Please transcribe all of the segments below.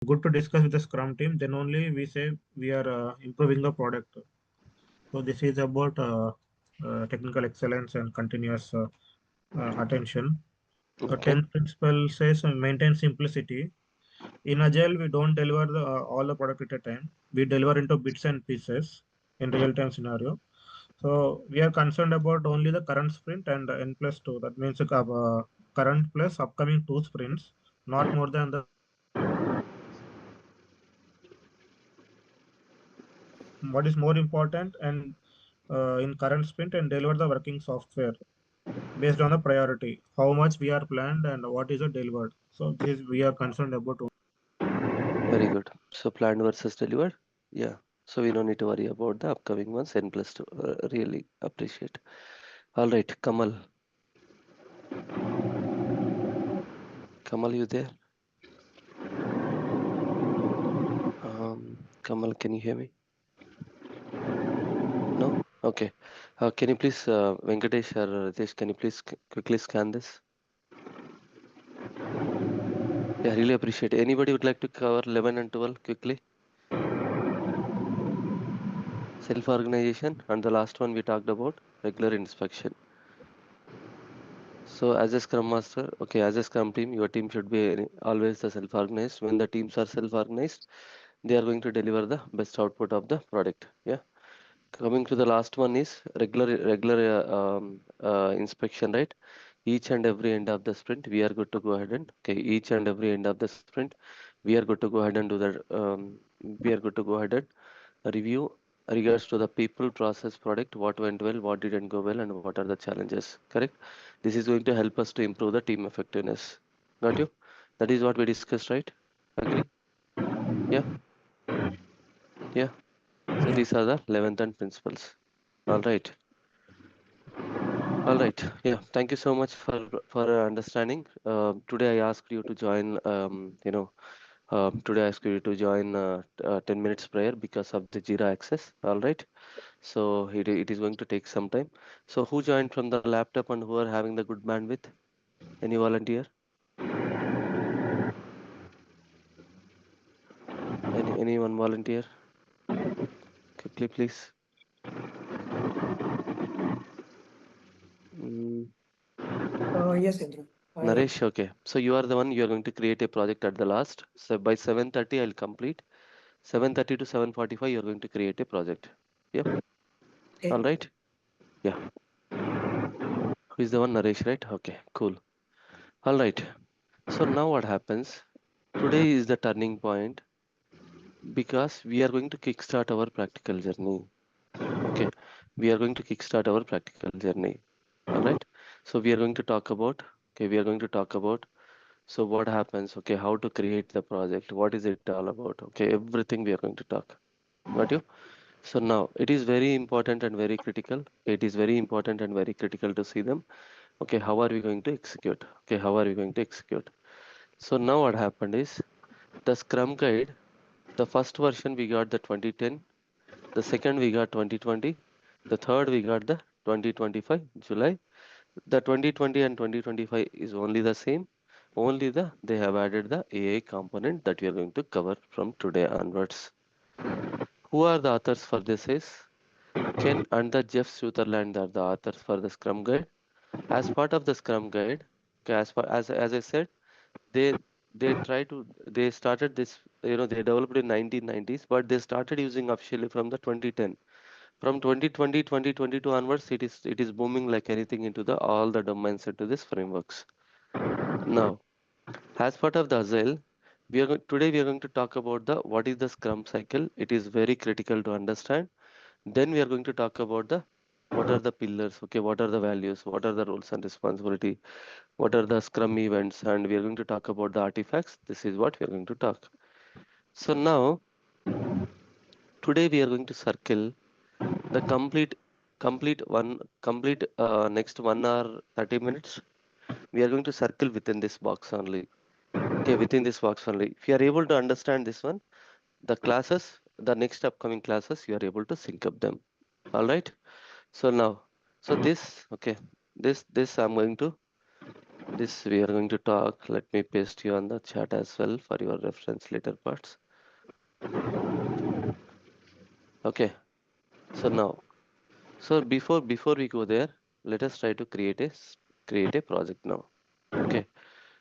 good to discuss with the Scrum team. Then only we say we are improving the product. So this is about technical excellence and continuous attention. Okay. 10th principle says maintain simplicity. In Agile, we don't deliver all the product at a time. We deliver into bits and pieces in real-time scenario. So we are concerned about only the current sprint and N plus 2. That means current plus upcoming two sprints, not more than the what is more important and in current sprint and deliver the working software based on the priority, how much we are planned and what is delivered. So this we are concerned about. Very good. So planned versus delivered. Yeah. So we don't need to worry about the upcoming ones. N plus two. Really appreciate. All right, Kamal. Kamal, you there? Kamal, can you hear me? No? Okay. Can you please, Venkatesh or Ritesh, can you please quickly scan this? Yeah, really appreciate it. Anybody would like to cover 11 and 12 quickly? Self-organization, and the last one we talked about, regular inspection. So as a Scrum Master, okay, as a Scrum team, your team should be always the self-organized. When the teams are self-organized, they are going to deliver the best output of the product. Yeah. Coming to the last one is regular inspection, right? Each and every end of the sprint, we are good to go ahead and okay. Each and every end of the sprint, we are good to go ahead and do that. We are good to go ahead and review regards to the people, process, product, what went well, what didn't go well, and what are the challenges. Correct? This is going to help us to improve the team effectiveness. Got you? That is what we discussed, right? Agree? Yeah, yeah. So Yeah. these are the 11th and principles. All right. All right. Yeah. Thank you so much for understanding. Today I asked you to join. Today I asked you to join 10 minutes prayer because of the Jira access. All right. So it is going to take some time. So who joined from the laptop and who are having the good bandwidth? Any volunteer? Anyone volunteer? Quickly, please. Mm, Yes, Indra. I Naresh, okay. So you are the one. You are going to create a project at the last. So by 7:30, I'll complete. 7:30 to 7:45, you're going to create a project. Yep. All okay. right. Yeah. Who is the one? Naresh, right? Okay. Cool. All right. So now what happens? Today is the turning point because we are going to kickstart our practical journey. Okay, we are going to kickstart our practical journey. All right. So we are going to talk about. Okay, we are going to talk about. So what happens? Okay, how to create the project? What is it all about? Okay, everything we are going to talk. Got you? So now it is very important and very critical. It is very important and very critical to see them. Okay, how are we going to execute? Okay, how are we going to execute? So now what happened is the Scrum guide. The first version we got the 2010. The second we got 2020. The third we got the 2025 July. The 2020 and 2025 is only the same. Only they have added the AI component that we are going to cover from today onwards. Who are the authors for this is Ken and the Jeff Sutherland are the authors for the Scrum Guide. As part of the Scrum Guide, okay, as I said, they they started this, they developed in 1990s, but they started using officially from the 2010. From 2020, 2022 onwards, it is booming like anything into the all the domains into these frameworks. Now, as part of the Agile, today we are going to talk about the what is the Scrum cycle. It is very critical to understand. Then we are going to talk about the what are the pillars, okay, what are the values, what are the roles and responsibility, what are the Scrum events, and we are going to talk about the artifacts. This is what we are going to talk. So now, today we are going to circle the complete next 1 hour 30 minutes. We are going to circle within this box only. Okay, within this box only. If you are able to understand this one, the classes, the next upcoming classes, you are able to sync up them. All right. So now, so this, okay, this I'm going to This we are going to talk. Let me paste you on the chat as well for your reference later parts. Okay. So now, so before we go there, let us try to create a project now. Okay.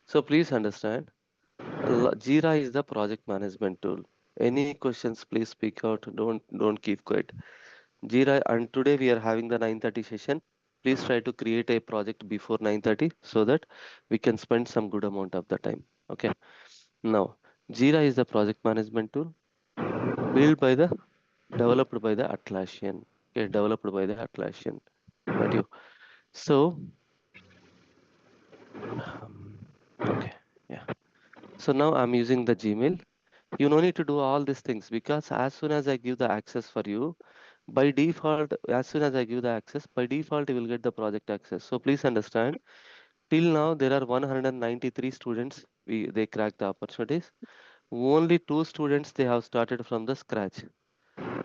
So please understand, Jira is the project management tool. Any questions, please speak out. Don't keep quiet. Jira, and today we are having the 9:30 session. Please try to create a project before 9:30 so that we can spend some good amount of the time. Okay. Now, Jira is the project management tool built by the developed by the Atlassian. Okay, developed by the Atlassian. Got you. So, um, okay, yeah. So now I'm using the Gmail. You no need to do all these things because as soon as I give the access for you, by default, as soon as I give the access, by default you will get the project access. So please understand, till now there are 193 students. They cracked the opportunities. Only two students they have started from the scratch.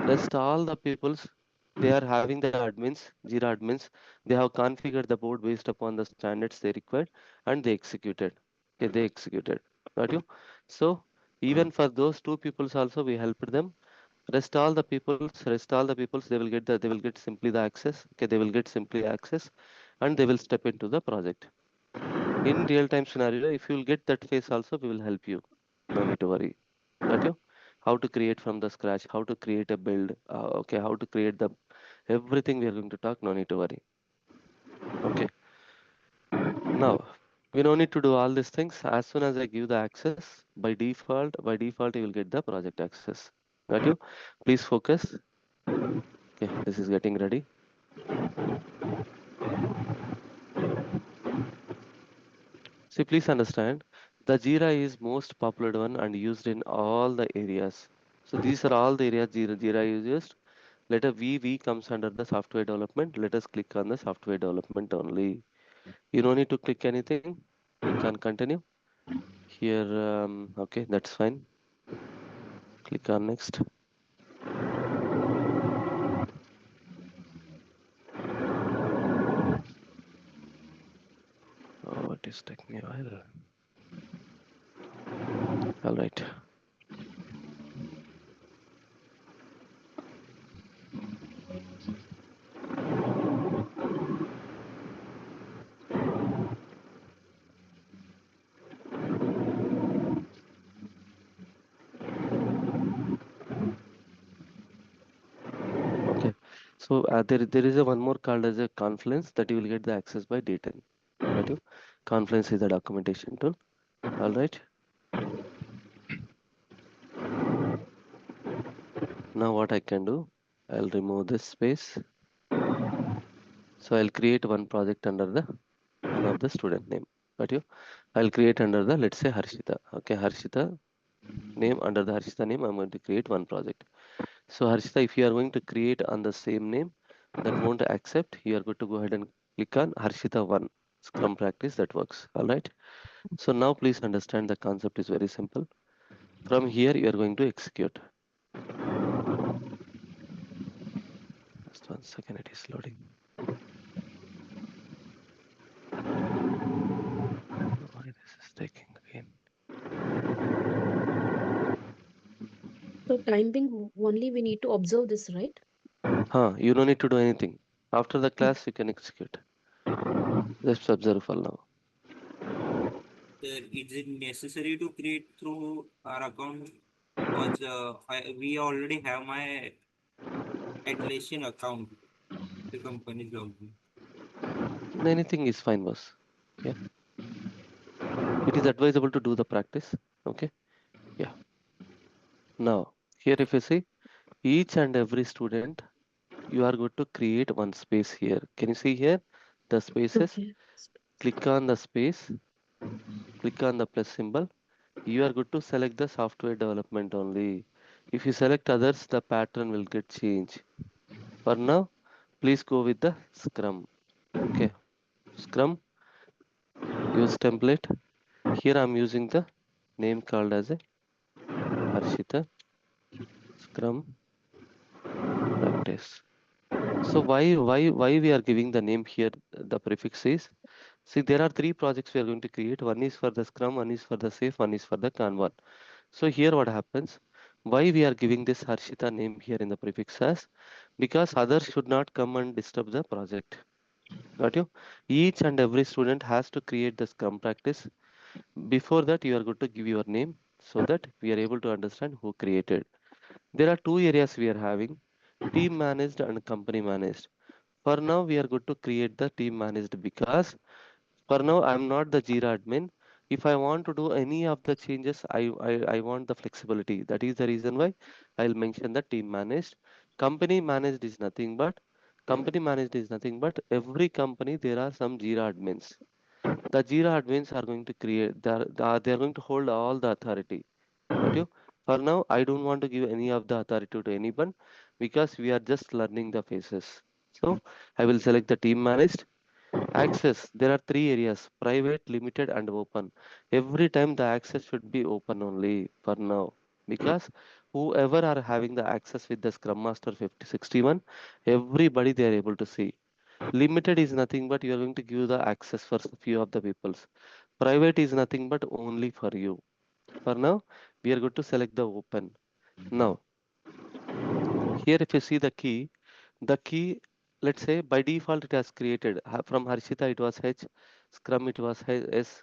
Rest all the peoples they are having the admins, Jira admins. They have configured the board based upon the standards they required and they executed. Okay, they executed. Got you? So even for those two peoples also we helped them. Rest all the peoples, they will get simply the access. Okay, they will get simply access and they will step into the project. In real time scenario, if you will get that phase also, we will help you. No need to worry. Got you? How to create from the scratch, how to create a build, okay, how to create the everything we are going to talk, no need to worry. Okay. Now, we don't need to do all these things. As soon as I give the access, by default, you will get the project access. Got you? Please focus. Okay, this is getting ready. See, please understand, the Jira is most popular one and used in all the areas. So these are all the areas Jira is used. Letter V comes under the software development. Let us click on the software development only. You don't need to click anything. Click on continue. Here, okay, that's fine. Click on next. Oh, it is taking me a while. All right. Okay. So there is a one more called as a Confluence that you will get the access by D10. Got you? Confluence is a documentation tool. All right. Now what I can do, I'll remove this space. So I'll create one project under the one of the student name. Got you? I'll create under the, let's say, Harshita. Okay, Harshita name, under the Harshita name, I'm going to create one project. So Harshita, if you are going to create on the same name, that won't accept. You are going to go ahead and click on Harshita 1 Scrum practice. That works. All right. So now please understand the concept is very simple. From here, you are going to execute. Just 1 second, it is loading. Why this is taking again? So time being only we need to observe this, right? You don't need to do anything. After the class, you can execute. Just observe for now. Is it necessary to create through our account? Because we already have my Atlassian account, the company's login. Anything is fine, boss. Yeah. It is advisable to do the practice. Okay. Yeah. Now, here if you see, each and every student, you are going to create one space here. Can you see here the spaces? Okay. Click on the space, click on the plus symbol. You are good to select the software development only. If you select others, the pattern will get changed. For now, please go with the Scrum. Okay, Scrum, use template. Here I'm using the name called as a Harshita Scrum practice. So why we are giving the name here? The prefix is See, there are three projects we are going to create. One is for the Scrum, one is for the Safe, one is for the Kanban. So here what happens, why we are giving this Harshita name here in the prefix as, because others should not come and disturb the project. Got you? Each and every student has to create the Scrum practice. Before that, you are going to give your name so that we are able to understand who created. There are two areas we are having, team managed and company managed. For now, we are going to create the team managed because for now, I'm not the Jira admin. If I want to do any of the changes, I want the flexibility. That is the reason why I'll mention the team managed. Company managed is nothing but every company there are some Jira admins. The Jira admins are going to create, they are going to hold all the authority. Got you? For now, I don't want to give any of the authority to anyone because we are just learning the phases. So I will select the team managed. Access, there are three areas, private, limited, and open. Every time the access should be open only for now. Because whoever are having the access with the Scrum Master 5061, everybody they are able to see. Limited is nothing but you are going to give the access for few of the peoples. Private is nothing but only for you. For now, we are going to select the open. Now, here if you see the key, let's say by default it has created from Harshita it was H, Scrum it was S,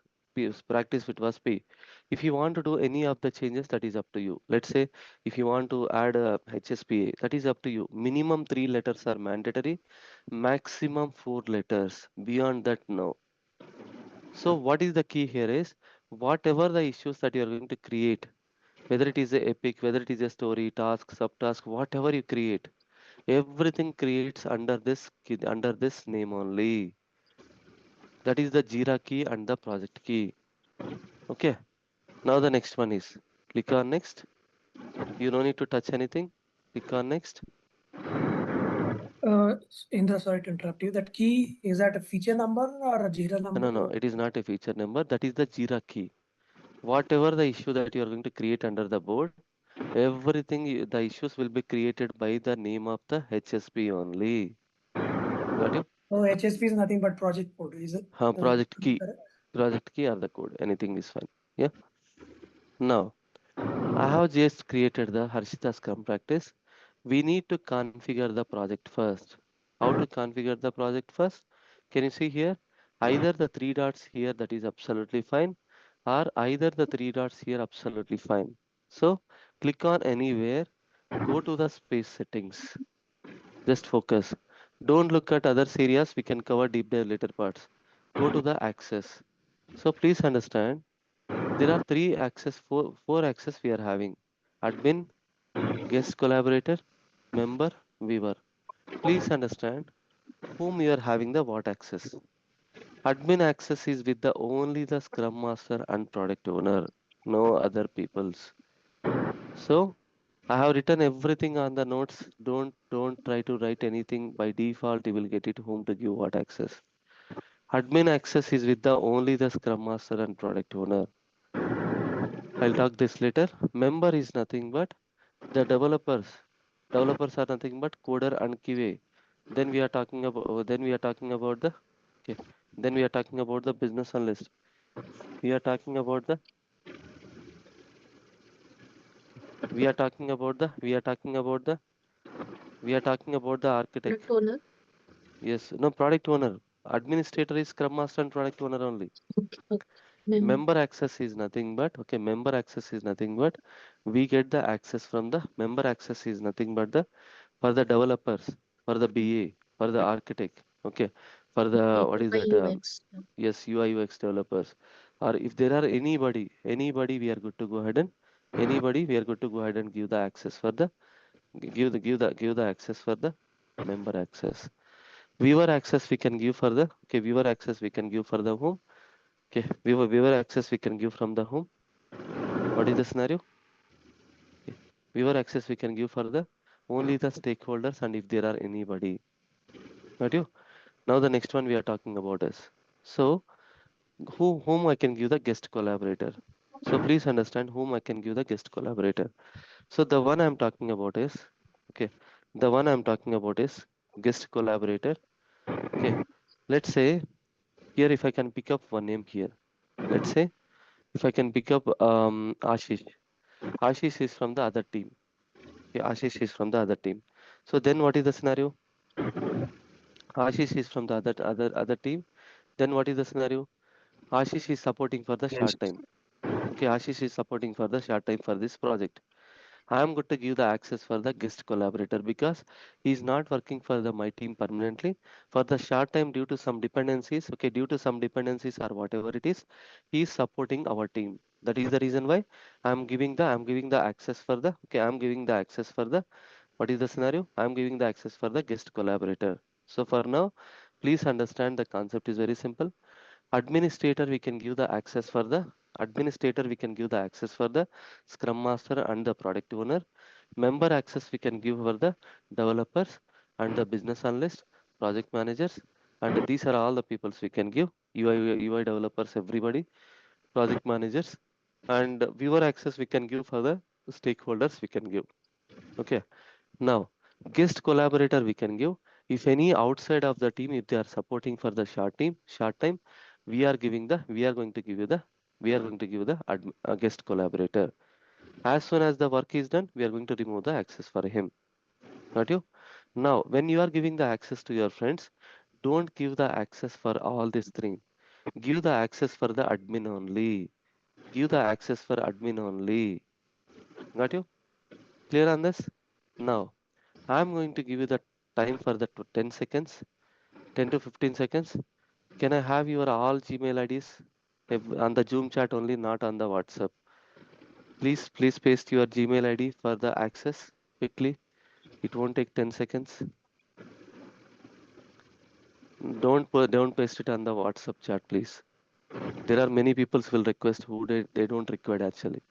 practice it was P. If you want to do any of the changes, that is up to you. Let's say if you want to add a HSPA, that is up to you. Minimum 3 letters are mandatory, maximum 4 letters. Beyond that, no. So what is the key here is whatever the issues that you are going to create, whether it is a epic, whether it is a story, task, subtask, whatever you create, everything creates under this name only. That is the Jira key and the project key. Okay. Now the next one is click on next. You don't need to touch anything. Click on next. Indra, sorry to interrupt you. That key, is that a feature number or a Jira number? No, it is not a feature number. That is the Jira key. Whatever the issue that you are going to create under the board, everything the issues will be created by the name of the HSP only. Got you? Oh, HSP is nothing but project code, is it? Project key. Correct. Project key or the code. Anything is fine. Yeah. Now I have just created the Harshita Scrum practice. We need to configure the project first. How to configure the project first? Can you see here? Either the three dots here, that is absolutely fine, or either the three dots here, absolutely fine. So click on anywhere, go to the space settings. Just focus. Don't look at other areas. We can cover deep dive later parts. Go to the access. So please understand there are four access we are having. Admin, guest collaborator, member, viewer. Please understand whom you are having the what access. Admin access is with the only the Scrum Master and product owner, no other peoples. So I have written everything on the notes. Don't try to write anything by default. You will get it whom to give what access. Admin access is with the only the Scrum Master and product owner. I'll talk this later. Member is nothing but the developers. Developers are nothing but coder and QA. Then we are talking about the okay. Then we are talking about the business analyst. We are talking about the we are talking about the we are talking about the we are talking about the architect. Product owner. Yes, no product owner. Administrator is Scrum Master and product owner only. Okay. Okay. Mem Member access is nothing but okay. Member access is nothing but we get the access from the member access is nothing but the for the developers, for the BA, for the architect, okay, for the okay. what is UI that? UX. Yes, UI UX developers, or if there are anybody, we are good to go ahead and anybody, we are good to go ahead and give the access for the give the access for the member access. Viewer access we can give for the okay. Viewer access we can give for the home. Okay, viewer access we can give from the home. What is the scenario? Okay. Viewer access we can give for the only the stakeholders and if there are anybody. Got you? Now the next one we are talking about is so whom I can give the guest collaborator. So please understand whom I can give the guest collaborator. So the one I'm talking about is okay. The one I'm talking about is guest collaborator. Okay. Let's say Here, if I can pick up one name here, let's say if I can pick up Ashish. Ashish is from the other team. Okay, Ashish is from the other team. So then what is the scenario? Ashish is from the other team. Then what is the scenario? Ashish is supporting for the short time. Okay, Ashish is supporting for the short time for this project. I am going to give the access for the guest collaborator because he is not working for my team permanently. For the short time, due to some dependencies, okay, due to some dependencies or whatever it is, he is supporting our team. That is the reason why I'm giving the access for the okay, I'm giving the access for the what is the scenario? I'm giving the access for the guest collaborator. So for now, please understand the concept is very simple. Administrator, we can give the access for the administrator, we can give the access for the scrum master and the product owner. Member access we can give for the developers and the business analyst, project managers, and these are all the peoples we can give. UI developers, everybody, project managers, and viewer access we can give for the stakeholders we can give. Okay. Now, guest collaborator we can give. If any outside of the team, if they are supporting for the short time, we are going to give you the guest collaborator. As soon as the work is done, we are going to remove the access for him. Got you? Now, when you are giving the access to your friends, don't give the access for all these three. Give the access for the admin only. Give the access for admin only. Got you? Clear on this? Now, I'm going to give you the time for the 10 seconds, 10 to 15 seconds. Can I have your all Gmail IDs on the Zoom chat only, not on the WhatsApp? Please paste your Gmail ID for the access quickly. It won't take 10 seconds. Don't paste it on the WhatsApp chat, please. There are many people will request who they don't require actually.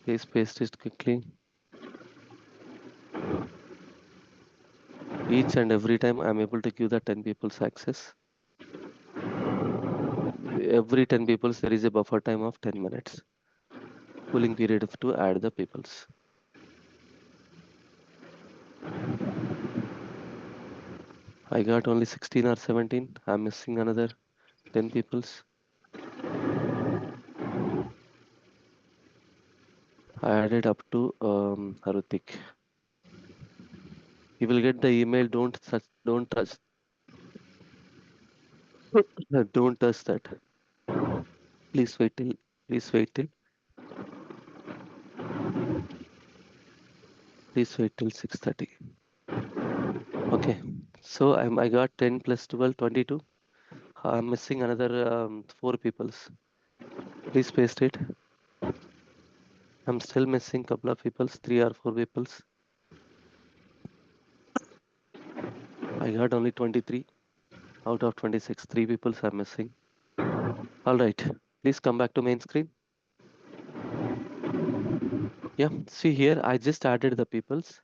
Please paste it quickly. Each and every time I'm able to give the 10 people's access. Every 10 people's there is a buffer time of 10 minutes. Cooling period to add the peoples. I got only 16 or 17. I'm missing another 10 peoples. I added up to Harutik. You will get the email. Don't touch. Don't touch that. Please wait till. Please wait till. Please wait till 6:30. Okay. So I got 10 plus 12, 22. I'm missing another 4 peoples. Please paste it. I'm still missing couple of peoples, 3 or 4 peoples. I got only 23 out of 26. 3 peoples are missing. All right. Please come back to main screen. Yeah. See here, I just added the peoples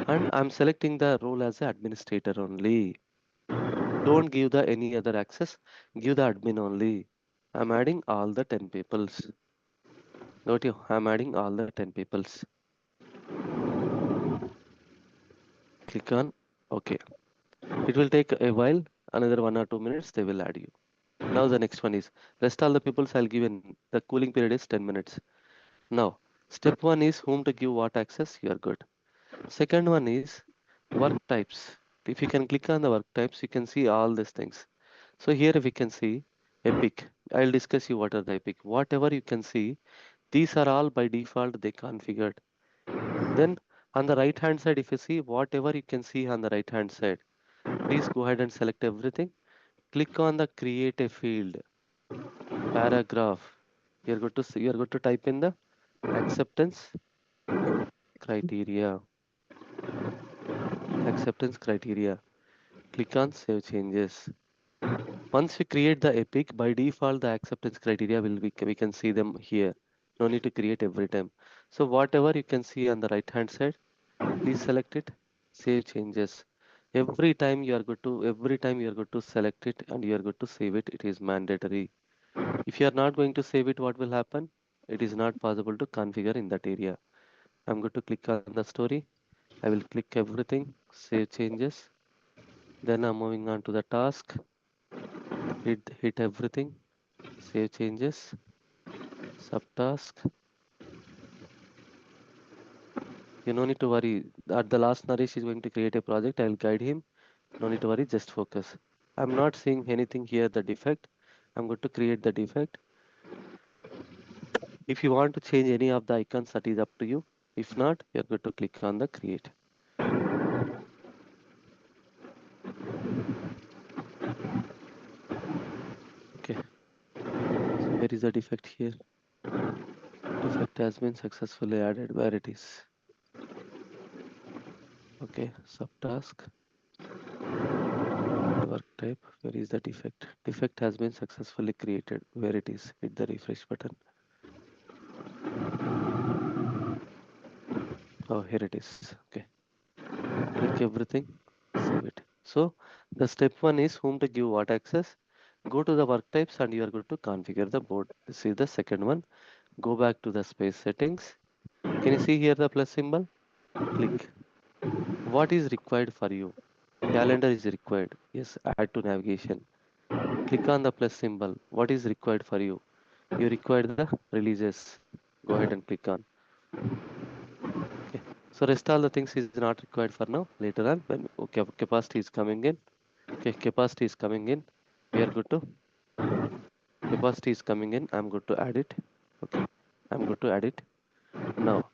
and I'm selecting the role as the administrator only. Don't give the any other access. Give the admin only. I'm adding all the 10 peoples. Got you? I'm adding all the 10 peoples. Click on OK. It will take a while, another 1 or 2 minutes, they will add you. Now the next one is rest all the peoples I'll give in the cooling period is 10 minutes. Now, step 1 is whom to give what access, you are good. Second one is work types. If you can click on the work types, you can see all these things. So here we can see Epic. I'll discuss you what are the Epic. Whatever you can see, these are all by default they configured. Then on the right hand side, if you see whatever you can see on the right hand side, please go ahead and select everything. Click on the create a field, paragraph. You're going to see, you're going to type in the acceptance criteria. Acceptance criteria. Click on save changes. Once we create the epic, by default the acceptance criteria we can see them here. No need to create every time. So whatever you can see on the right hand side, please select it, save changes. Every time you are going to select it and you are going to save it. It is mandatory. If you are not going to save it, what will happen? It is not possible to configure in that area. I'm going to click on the story. I will click everything, save changes. Then I'm moving on to the task. Hit everything, save changes, subtask. You no need to worry. At the last, Naresh is going to create a project. I'll guide him. No need to worry, just focus. I'm not seeing anything here, the defect. I'm going to create the defect. If you want to change any of the icons, that is up to you. If not, you're going to click on the create. Okay. So where is the defect here? Defect has been successfully added. Where it is? Okay, subtask. Add work type. Where is the defect? Defect has been successfully created. Where it is? Hit the refresh button. Oh, here it is. Okay. Click everything, save it. So the step one is whom to give what access. Go to the work types and you are going to configure the board. This is the second one. Go back to the space settings. Can you see here the plus symbol? Click. What is required for you? Calendar is required. Yes, add to navigation. Click on the plus symbol. What is required for you? You require the releases. Go ahead and click on. Okay. So rest all the things is not required for now. Later on, when capacity is coming in. Okay, capacity is coming in. We are good to capacity is coming in. I'm going to add it. Okay, I'm going to add it now.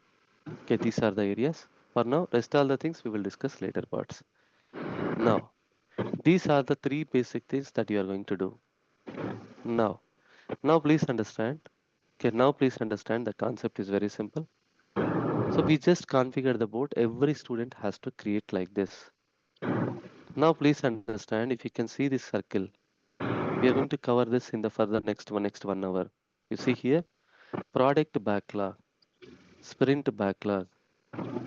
Okay, these are the areas. For now, rest all the things we will discuss later parts. Now, these are the three basic things that you are going to do. Now please understand. Okay, now please understand the concept is very simple. So we just configure the board. Every student has to create like this. Now please understand, if you can see this circle, we are going to cover this in the further next 1 hour. You see here, product backlog, sprint backlog,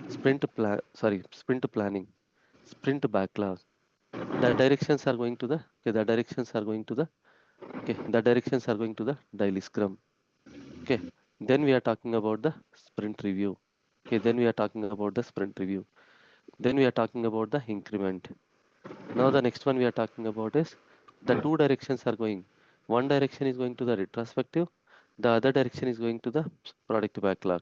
sprint planning, sprint backlog. The directions are going to the okay, the directions are going to the okay, the directions are going to the daily scrum. Okay, then we are talking about the sprint review. Okay, then we are talking about the sprint review. Then we are talking about the increment. Now the next one we are talking about is the two directions are going. One direction is going to the retrospective, the other direction is going to the product backlog.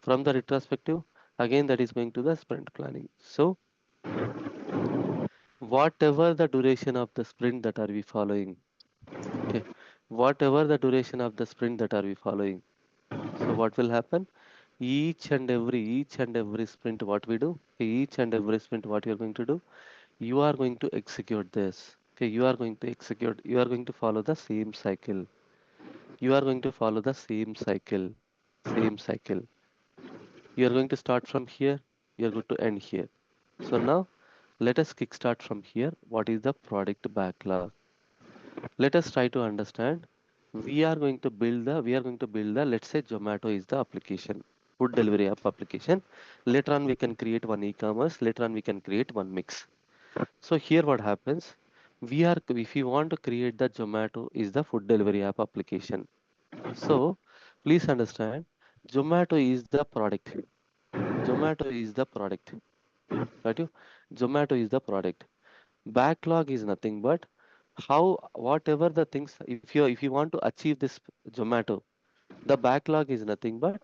From the retrospective, again that is going to the sprint planning. So whatever the duration of the sprint that are we following, okay, whatever the duration of the sprint that are we following. So what will happen? Each and every sprint what we do, each and every sprint what you are going to do, you are going to execute this. Okay, you are going to execute, you are going to follow the same cycle. You are going to follow the same cycle. You are going to start from here, you are going to end here. So now let us kickstart from here. What is the product backlog? Let us try to understand. We are going to build the, let's say Zomato is the application, food delivery app application. Later on we can create one e-commerce, later on we can create one mix. So here what happens, if you want to create the Zomato is the food delivery app application. So please understand, Zomato is the product. Zomato is the product. Got you? Zomato is the product. Backlog is nothing but how whatever the things, if you want to achieve this Zomato, the backlog is nothing but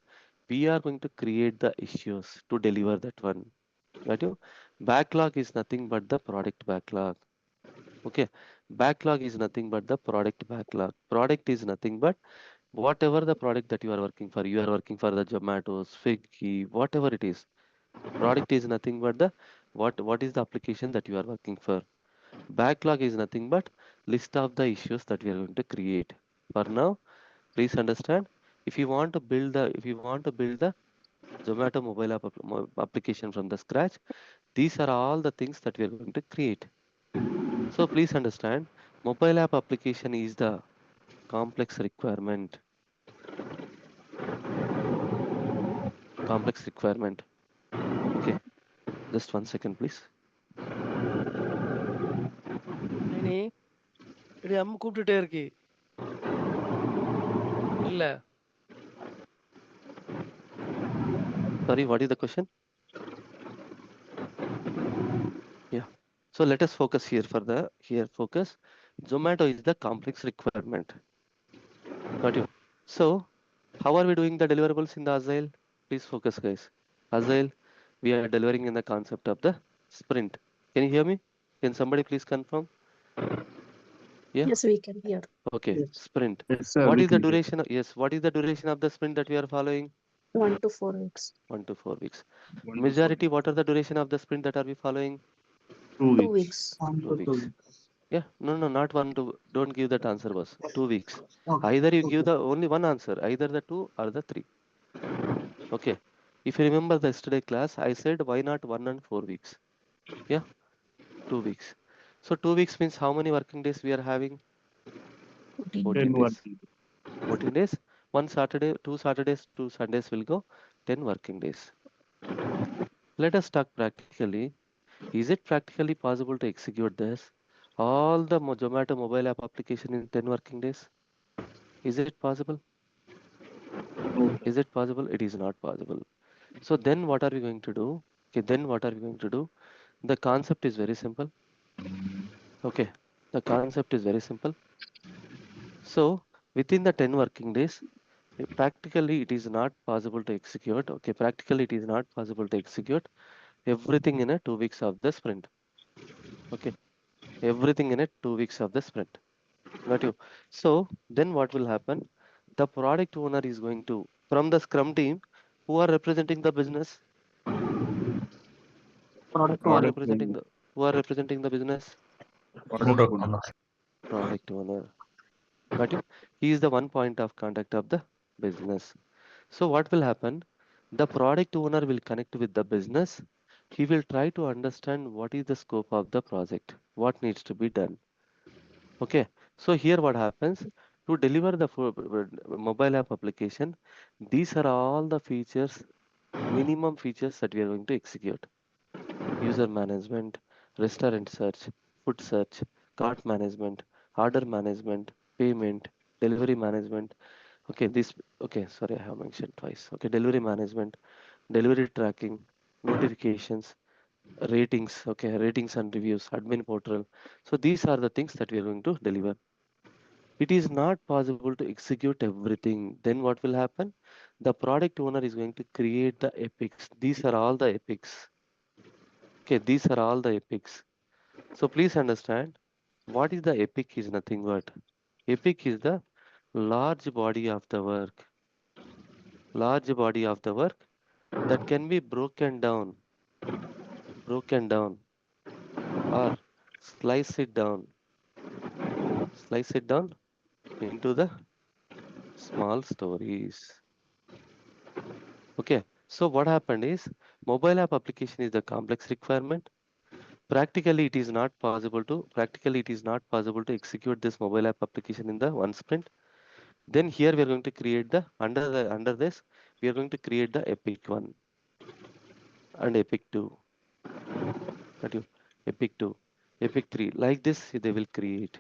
we are going to create the issues to deliver that one. Got you? Backlog is nothing but the product backlog. Okay, backlog is nothing but the product backlog. Product is nothing but whatever the product that you are working for. You are working for the Zomato, Swiggy, whatever it is. Product is nothing but the what is the application that you are working for. Backlog is nothing but list of the issues that we are going to create. For now, please understand, if you want to build the Zomato mobile application from the scratch, these are all the things that we are going to create. So please understand, mobile app application is the complex requirement. Complex requirement. Okay, just 1 second, please. नहीं नहीं इडे अम्म கூப்பிட்டுட்டே இருக்கு இல்ல. Sorry, what is the question? Yeah. So let us focus here focus. Zomato is the complex requirement. Got you. So how are we doing the deliverables in the Agile? Please focus, guys. Agile, we are delivering in the concept of the sprint. Can you hear me? Can somebody please confirm? Yeah. Yes, we can hear. Okay. Yes. Sprint. Yes, sir. What We is the can hear. duration? Yes. What is the duration of the sprint that we are following? 1 to 4 weeks. 1 to 4 weeks. 1 to 4 Majority, weeks. what are the duration of the sprint that are we following? 2 2 weeks. weeks. 2 weeks. Yeah, no, not 1 to, don't give that answer, boss. 2 weeks. Okay. Either you give the only one answer, either the 2 or the 3. Okay. If you remember the yesterday class, I said why not 1 and 4 weeks? Yeah, 2 weeks. So 2 weeks means how many working days we are having? 14 14 10 days. working. 14 days. 1 Saturday, 2 Saturdays, 2 Sundays will go 10 working days. Let us talk practically. Is it practically possible to execute this? All the Zomato mobile app application in 10 working days? Is it possible? No, sir. Is it possible? It is not possible. So then what are we going to do? Okay, then what are we going to do? The concept is very simple. Okay, the concept is very simple. So within the 10 working days, practically it is not possible to execute. Okay, practically it is not possible to execute everything in a 2 weeks of the sprint. Okay, everything in a 2 weeks of the sprint. Got you? So then what will happen? The product owner is going to, from the Scrum team, who are representing the business, Product who are owner. representing the who are representing the business, Product owner. product owner. Got you? He is the one point of contact of the business. So what will happen? The product owner will connect with the business. He will try to understand what is the scope of the project, what needs to be done. Okay. So here what happens? To deliver the mobile app application, these are all the features, minimum features that we are going to execute. User management, restaurant search, food search, cart management, order management, payment, delivery management. Okay, sorry, I have mentioned twice. Okay, delivery management, delivery tracking, notifications, ratings, okay, ratings and reviews, admin portal. So these are the things that we are going to deliver. It is not possible to execute everything. Then what will happen? The product owner is going to create the epics. These are all the epics. Okay, these are all the epics. So please understand what is the epic is nothing but epic is the large body of the work, large body of the work that can be broken down or slice it down, slice it down into the small stories. Okay, so what happened is mobile app application is the complex requirement. Practically it is not possible to execute this mobile app application in the one sprint. Then here we are going to create the under this we are going to create the epic 1 and epic 2. Got you? Epic 2, epic 3. Like this they will create.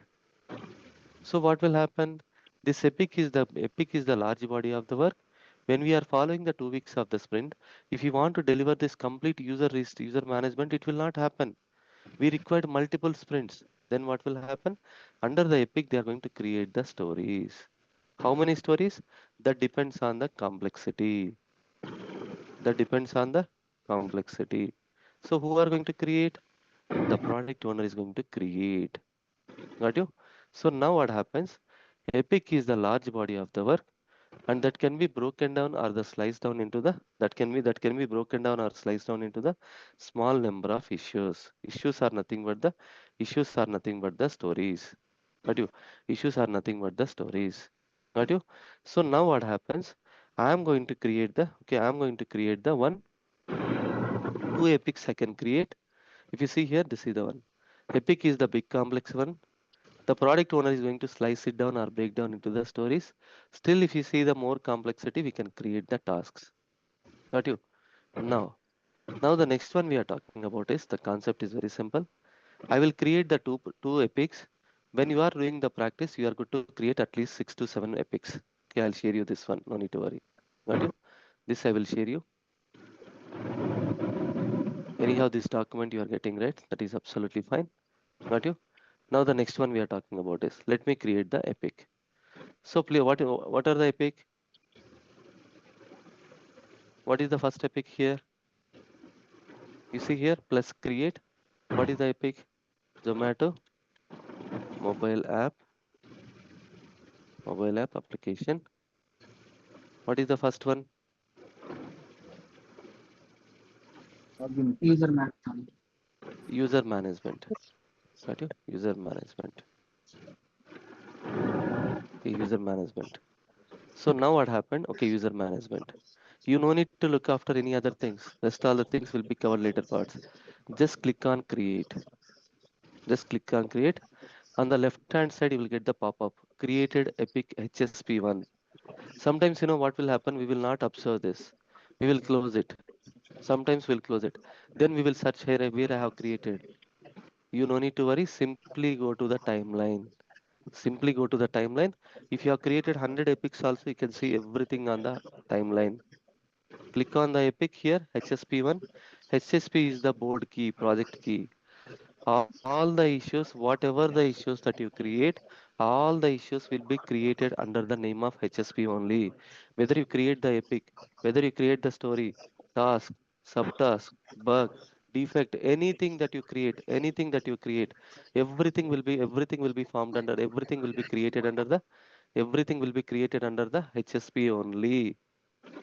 So what will happen? This epic is the large body of the work. When we are following the 2 weeks of the sprint, if you want to deliver this complete user management, it will not happen. We required multiple sprints. Then what will happen? Under the epic, they are going to create the stories. How many stories? That depends on the complexity. That depends on the complexity. So who are going to create? The product owner is going to create. Got you? So now what happens? Epic is the large body of the work, and that can be broken down or the sliced down into the that can be broken down or sliced down into the small number of issues. Issues are nothing but the stories. Got you? Issues are nothing but the stories. Got you? So now what happens? I'm going to create the one, two epics I can create. If you see here, this is the one. Epic is the big complex one. The product owner is going to slice it down or break down into the stories. Still, if you see the more complexity, we can create the tasks. Got you? Now, now the next one we are talking about is the concept is very simple. I will create the two epics. When you are doing the practice, you are going to create at least 6 to 7 epics. Okay, I'll share you this one. No need to worry. Got you? This I will share you. Anyhow, this document you are getting right. That is absolutely fine. Got you? Now the next one we are talking about is let me create the epic. So play what are the epic? What is the first epic here? You see here plus create. What is the epic? Zomato mobile app application. What is the first one? User management. User management. Got you? User management. Okay, user management. So now what happened? Okay, user management. You no need to look after any other things. Rest all the things will be covered later parts. Just click on create. Just click on create. On the left hand side, you will get the pop-up. Created Epic HSP1. Sometimes you know what will happen. We will not observe this. We will close it. Sometimes we'll close it. Then we will search here where I have created. You no need to worry. Simply go to the timeline. Simply go to the timeline. If you have created 100 epics also, you can see everything on the timeline. Click on the epic here, HSP1. HSP is the board key, project key. All the issues, whatever the issues that you create, all the issues will be created under the name of HSP only. Whether you create the epic, whether you create the story, task, subtask, bug, defect, anything that you create, everything will be formed under, everything will be created under the HSP only.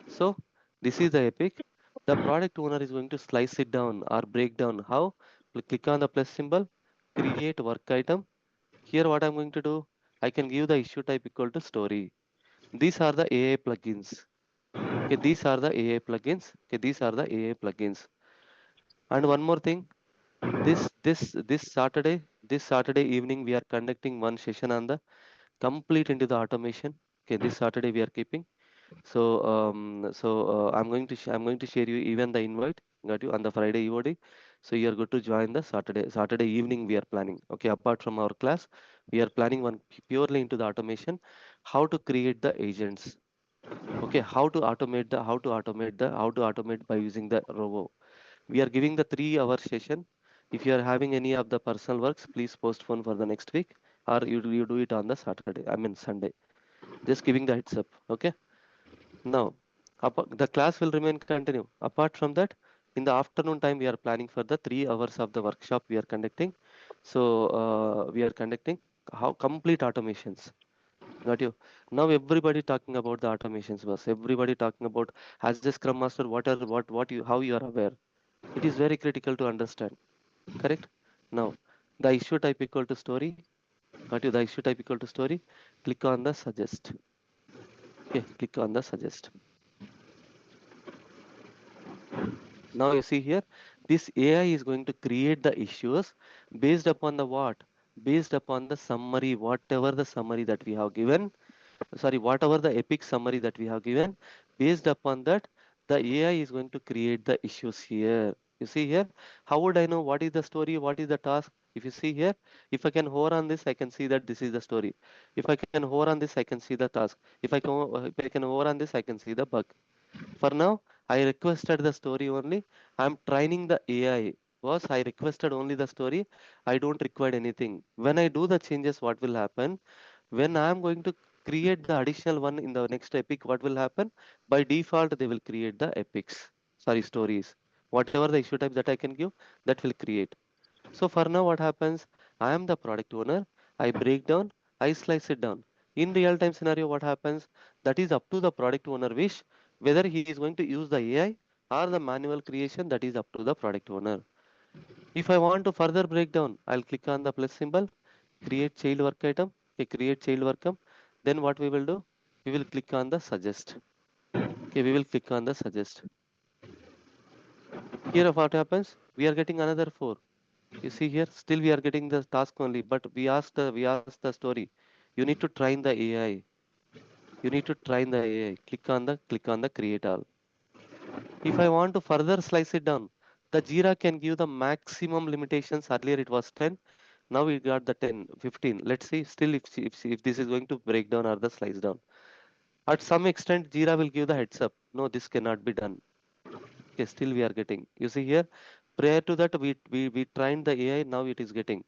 So this is the epic. The product owner is going to slice it down or break down. How? Click on the plus symbol, create work item. Here what I'm going to do, I can give the issue type equal to story. These are the AI plugins. Okay, these are the AI plugins. Okay, these are the AI plugins. And one more thing, this Saturday evening we are conducting one session on the complete into the automation. Okay, this Saturday we are keeping. I'm going to share you even the invite. Got you on the Friday EOD. So you are good to join the Saturday evening. We are planning. Okay, apart from our class, we are planning one purely into the automation. How to create the agents. Okay, how to automate by using the robo. We are giving the 3 hour session. If you are having any of the personal works, please postpone for the next week, or you do it on the Saturday. I mean Sunday. Just giving the heads up. Okay. Now, the class will remain continue. Apart from that, in the afternoon time, we are planning for the 3 hours of the workshop we are conducting. So we are conducting how complete automations. Got you. Now everybody talking about the automations was everybody talking about as a Scrum Master. What you how you are aware. It is very critical to understand. Correct. Now the issue type equal to story. Got you. The issue type equal to story. Click on the suggest. Okay. Click on the suggest. Now you see here, this AI is going to create the issues based upon the what? Based upon the summary, whatever the summary that we have given, sorry, whatever the epic summary that we have given, based upon that, the AI is going to create the issues here. You see here, how would I know what is the story, what is the task? If you see here, if I can hover on this, I can see that this is the story. If I can hover on this, I can see the task. If I can hover on this, I can see the bug. For now, I requested the story only. I'm training the AI. Was I requested only the story? I don't require anything. When I do the changes, what will happen? When I'm going to create the additional one in the next epic, what will happen? By default, they will create the epics. Sorry, stories. Whatever the issue type that I can give, that will create. So for now, what happens? I am the product owner. I break down, I slice it down. In real time scenario, what happens? That is up to the product owner wish, whether he is going to use the AI or the manual creation, that is up to the product owner. If I want to further break down, I'll click on the plus symbol, create child work item, okay, create child work item. Then what we will do? We will click on the suggest. Okay, we will click on the suggest. Here what happens? We are getting another 4. You see here, still we are getting the task only, but we asked the story. You need to train the AI. You need to train the AI. Click on the create all. If I want to further slice it down, the Jira can give the maximum limitations. Earlier it was 10. Now we got the 10, 15. Let's see still if this is going to break down or the slice down. At some extent, Jira will give the heads up. No, this cannot be done. Okay, still we are getting. You see here, prior to that, we trained the AI, now it is getting.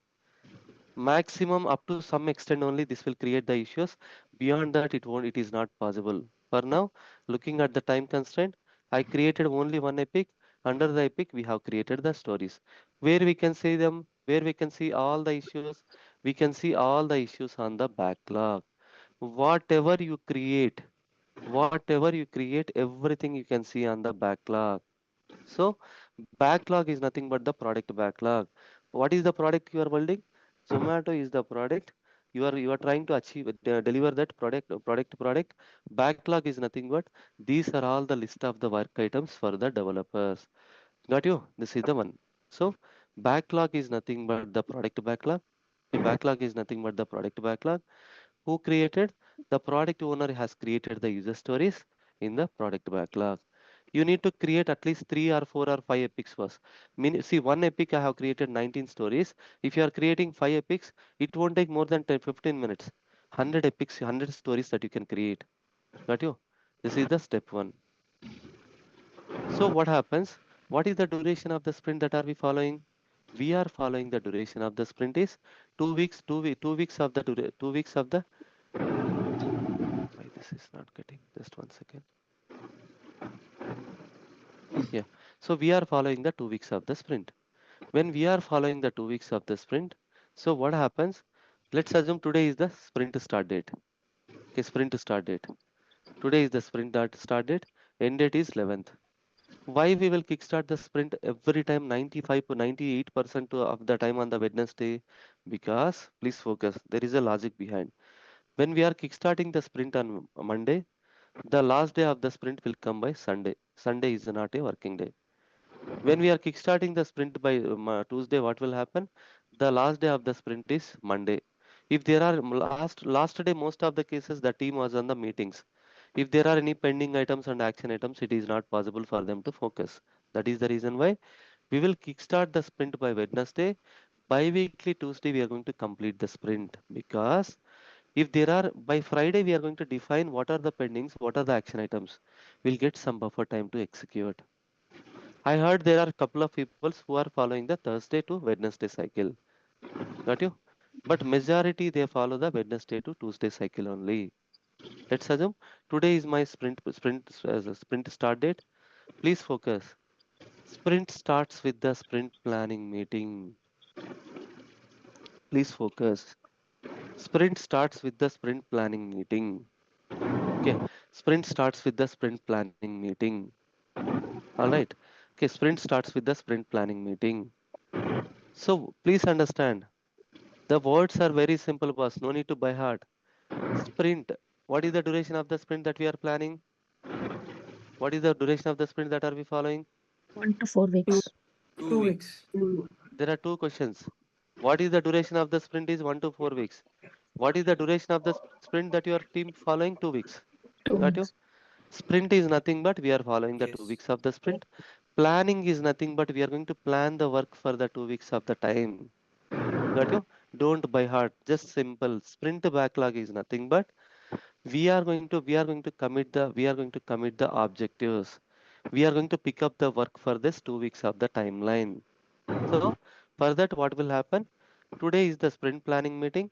Maximum up to some extent only this will create the issues. Beyond that, it is not possible. For now, looking at the time constraint, I created only one epic. Under the epic, we have created the stories where we can see them, where we can see all the issues. We can see all the issues on the backlog. Whatever you create, everything you can see on the backlog. So backlog is nothing but the product backlog. What is the product you are building? Zomato is the product. You are trying to achieve deliver that product. Backlog is nothing but these are all the list of the work items for the developers. Got you? This is the one. So backlog is nothing but the product backlog. Okay, backlog is nothing but the product backlog. Who created? The product owner has created the user stories in the product backlog. You need to create at least 3 or 4 or 5 epics first. See, one epic I have created 19 stories. If you are creating 5 epics, it won't take more than 10, 15 minutes. 100 epics, 100 stories that you can create. Got you? This is the step one. So what happens? What is the duration of the sprint that are we following? We are following the duration of the sprint is 2 weeks, 2 weeks of the 2 weeks of the. Why this is not getting? Just one second. Yeah. So we are following the 2 weeks of the sprint. When we are following the 2 weeks of the sprint, so what happens? Let's assume today is the sprint start date. Okay, sprint start date. Today is the start date. End date is 11th. Why we will kickstart the sprint every time 95 to 98% of the time on the Wednesday? Because please focus. There is a logic behind. When we are kickstarting the sprint on Monday, the last day of the sprint will come by Sunday. Sunday is not a working day. When we are kickstarting the sprint by Tuesday, what will happen? The last day of the sprint is Monday. If there are last day, most of the cases the team was on the meetings. If there are any pending items and action items, it is not possible for them to focus. That is the reason why we will kickstart the sprint by Wednesday. Bi-weekly Tuesday, we are going to complete the sprint, because if there are by Friday, we are going to define what are the pendings, what are the action items. We'll get some buffer time to execute. I heard there are a couple of people who are following the Thursday to Wednesday cycle. Got you? But majority they follow the Wednesday to Tuesday cycle only. Let's assume today is my sprint start date. Please focus. Sprint starts with the sprint planning meeting. Please focus. Sprint starts with the sprint planning meeting. Okay. Sprint starts with the sprint planning meeting. All right. Okay. Sprint starts with the sprint planning meeting. So please understand. The words are very simple, boss. No need to by heart. Sprint. What is the duration of the sprint that we are planning? What is the duration of the sprint that are we following? 1 to 4 weeks. 2 weeks. There are two questions. What is the duration of the sprint is 1 to 4 weeks. What is the duration of the sprint that your team following? 2 weeks. Two Got you? weeks. Sprint is nothing but we are following the 2 weeks of the sprint. Planning is nothing but we are going to plan the work for the 2 weeks of the time. Got you? Don't by heart. Just simple. Sprint backlog is nothing but we are going to commit the objectives. We are going to pick up the work for this 2 weeks of the timeline. So for that, what will happen? Today is the sprint planning meeting.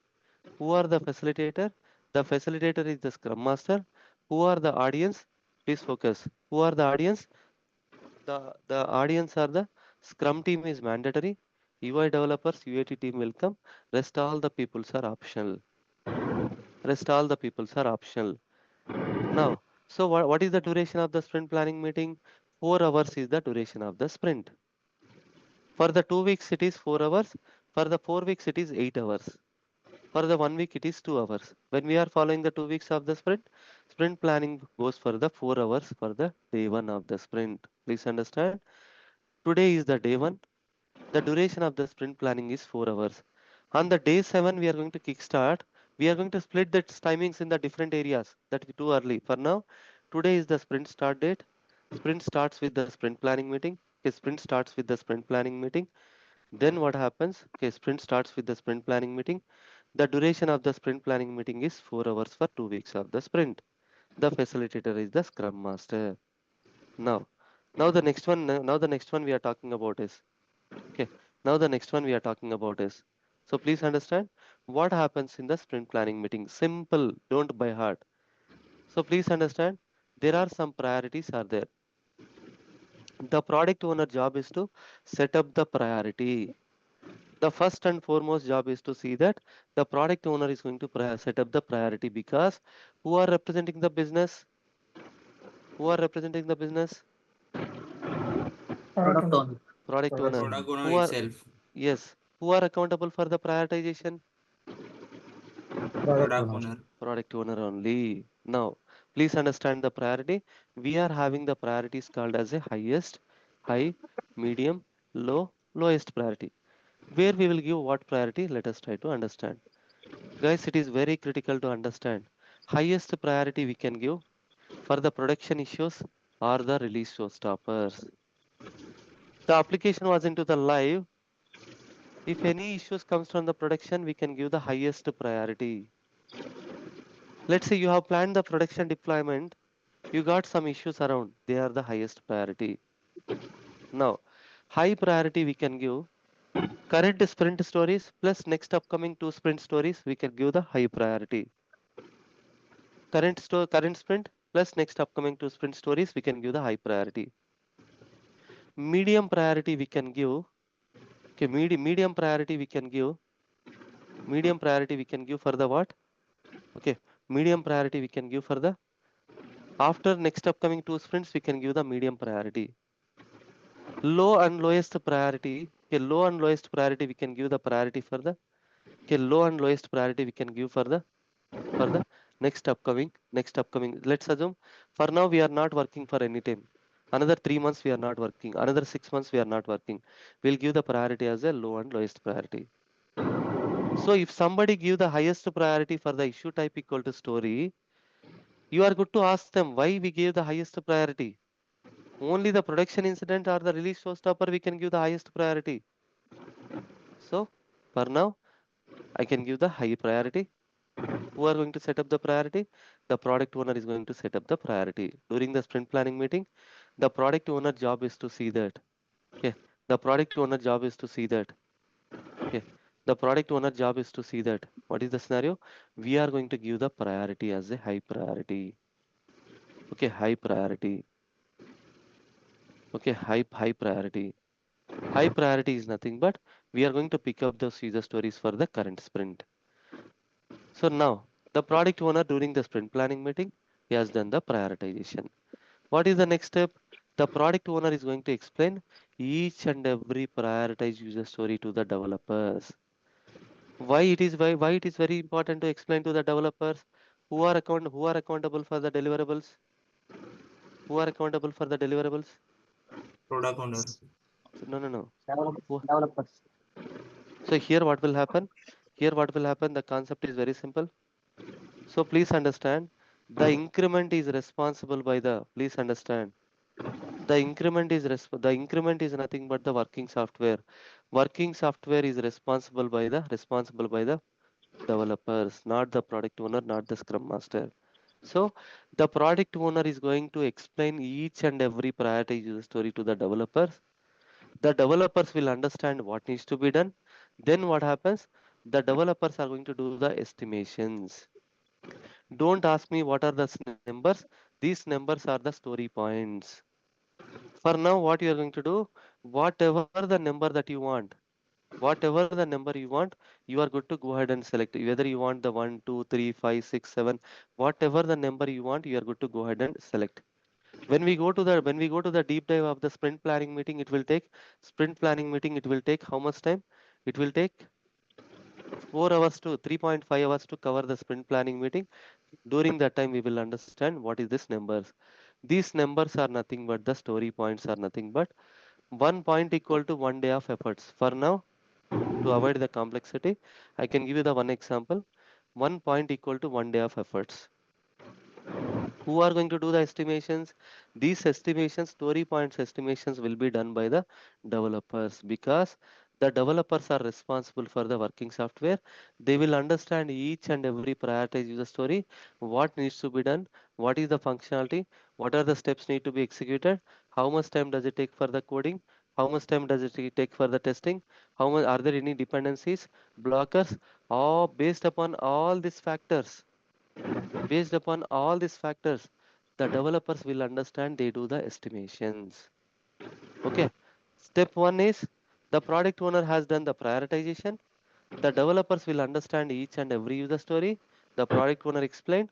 Who are the facilitator? The facilitator is the scrum master. Who are the audience? Please focus. Who are the audience? The audience are the scrum team is mandatory. UI developers, UAT team will come. Rest all the peoples are optional. Rest all the peoples are optional. Now, so what is the duration of the sprint planning meeting? 4 hours is the duration of the sprint. For the 2 weeks, it is 4 hours. For the 4 weeks, it is 8 hours. For the 1 week, it is 2 hours. When we are following the 2 weeks of the sprint, sprint planning goes for the 4 hours for the day one of the sprint. Please understand. Today is the day one. The duration of the sprint planning is 4 hours. On the day seven, we are going to kickstart. We are going to split the timings in the different areas. That is too early. For now, today is the sprint start date. Sprint starts with the sprint planning meeting. Okay, sprint starts with the sprint planning meeting. Then what happens? Okay, sprint starts with the sprint planning meeting. The duration of the sprint planning meeting is 4 hours for 2 weeks of the sprint. The facilitator is the Scrum Master. Now the next one. Now the next one we are talking about is okay. Now the next one we are talking about is. So please understand what happens in the sprint planning meeting. Simple. Don't by heart. So please understand there are some priorities are there. The product owner job is to set up the priority. The first and foremost job is to see that the product owner is going to set up the priority, because who are representing the business? Who are representing the business? Product Product owner. owner. Product owner. Product owner Who are, itself. yes, who are accountable for the prioritization? Product Product owner. owner. Product owner only. Now, please understand the priority. We are having the priorities called as a highest, high, medium, low, lowest priority. Where we will give what priority? Let us try to understand. Guys, it is very critical to understand. Highest priority we can give for the production issues or the release showstoppers. The application was into the live. If any issues comes from the production, we can give the highest priority. Let's say you have planned the production deployment, you got some issues around, they are the highest priority. Now, high priority we can give current sprint stories plus next upcoming 2 sprint stories, we can give the high priority. Current sprint plus next upcoming 2 sprint stories, we can give the high priority. Medium priority we can give. Okay, medium priority we can give. Medium priority we can give for the what? Okay, medium priority we can give for the after next upcoming 2 sprints, we can give the medium priority. Low and lowest priority. Okay, low and lowest priority we can give the priority for the. Okay, low and lowest priority we can give for the next upcoming. Let's assume for now we are not working for any time. Another 3 months we are not working. Another 6 months we are not working. We'll give the priority as a low and lowest priority. So if somebody give the highest priority for the issue type equal to story, you are good to ask them why we gave the highest priority. Only the production incident or the release showstopper we can give the highest priority. So for now, I can give the high priority. Who are going to set up the priority? The product owner is going to set up the priority. During the sprint planning meeting, the product owner job is to see that. Okay. The product owner job is to see that. Okay. The product owner job is to see that. What is the scenario? We are going to give the priority as a high priority. Okay, high priority. Okay, high priority. High priority is nothing but we are going to pick up those user stories for the current sprint. So now the product owner during the sprint planning meeting, he has done the prioritization. What is the next step? The product owner is going to explain each and every prioritized user story to the developers. Why it is very important to explain to the developers who are accountable for the deliverables? Who are accountable for the deliverables? Product owner. So, no. Who- Developers. So here what will happen? Here what will happen? The concept is very simple. So please understand, the increment is responsible by the, please understand, the increment is nothing but the working software. Working software is responsible by the developers, not the product owner, not the scrum master. So the product owner is going to explain each and every priority user story to the developers. The developers will understand what needs to be done. Then what happens? The developers are going to do the estimations. Don't ask me what are the numbers. These numbers are the story points. For now, what you are going to do, whatever the number that you want, whatever the number you want, you are good to go ahead and select whether you want the 1, 2, 3, 5, 6, 7, whatever the number you want, you are good to go ahead and select. When we go to the deep dive of the sprint planning meeting, it will take how much time? It will take 4 hours to 3.5 hours to cover the sprint planning meeting. During that time, we will understand what is this numbers. These numbers are nothing but the story points are nothing but 1 point equal to 1 day of efforts. For now, to avoid the complexity, I can give you the one example. 1 point equal to 1 day of efforts. Who are going to do the estimations? These estimations, story points estimations will be done by the developers, because The developers are responsible for the working software. They will understand each and every prioritized user story, what needs to be done, what is the functionality, what are the steps need to be executed, how much time does it take for the coding, how much time does it take for the testing, how much are there any dependencies, blockers, all based upon all these factors. Based upon all these factors, the developers will understand, they do the estimations. Okay. Step one is the product owner has done the prioritization. The developers will understand each and every user story. The product owner explained.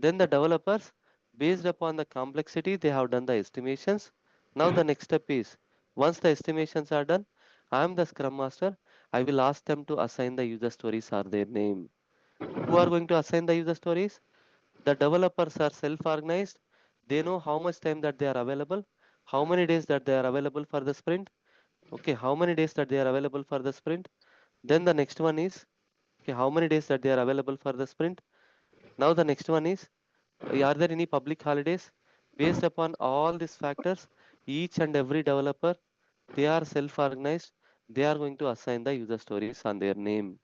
Then the developers, based upon the complexity, they have done the estimations. Now the next step is, once the estimations are done, I am the Scrum Master. I will ask them to assign the user stories or their name. Who are going to assign the user stories? The developers are self-organized. They know how much time that they are available, how many days that they are available for the sprint. Okay, how many days that they are available for the sprint. Then the next one is, okay, how many days that they are available for the sprint. Now the next one is, are there any public holidays? Based upon all these factors, each and every developer, they are self-organized. They are going to assign the user stories on their name.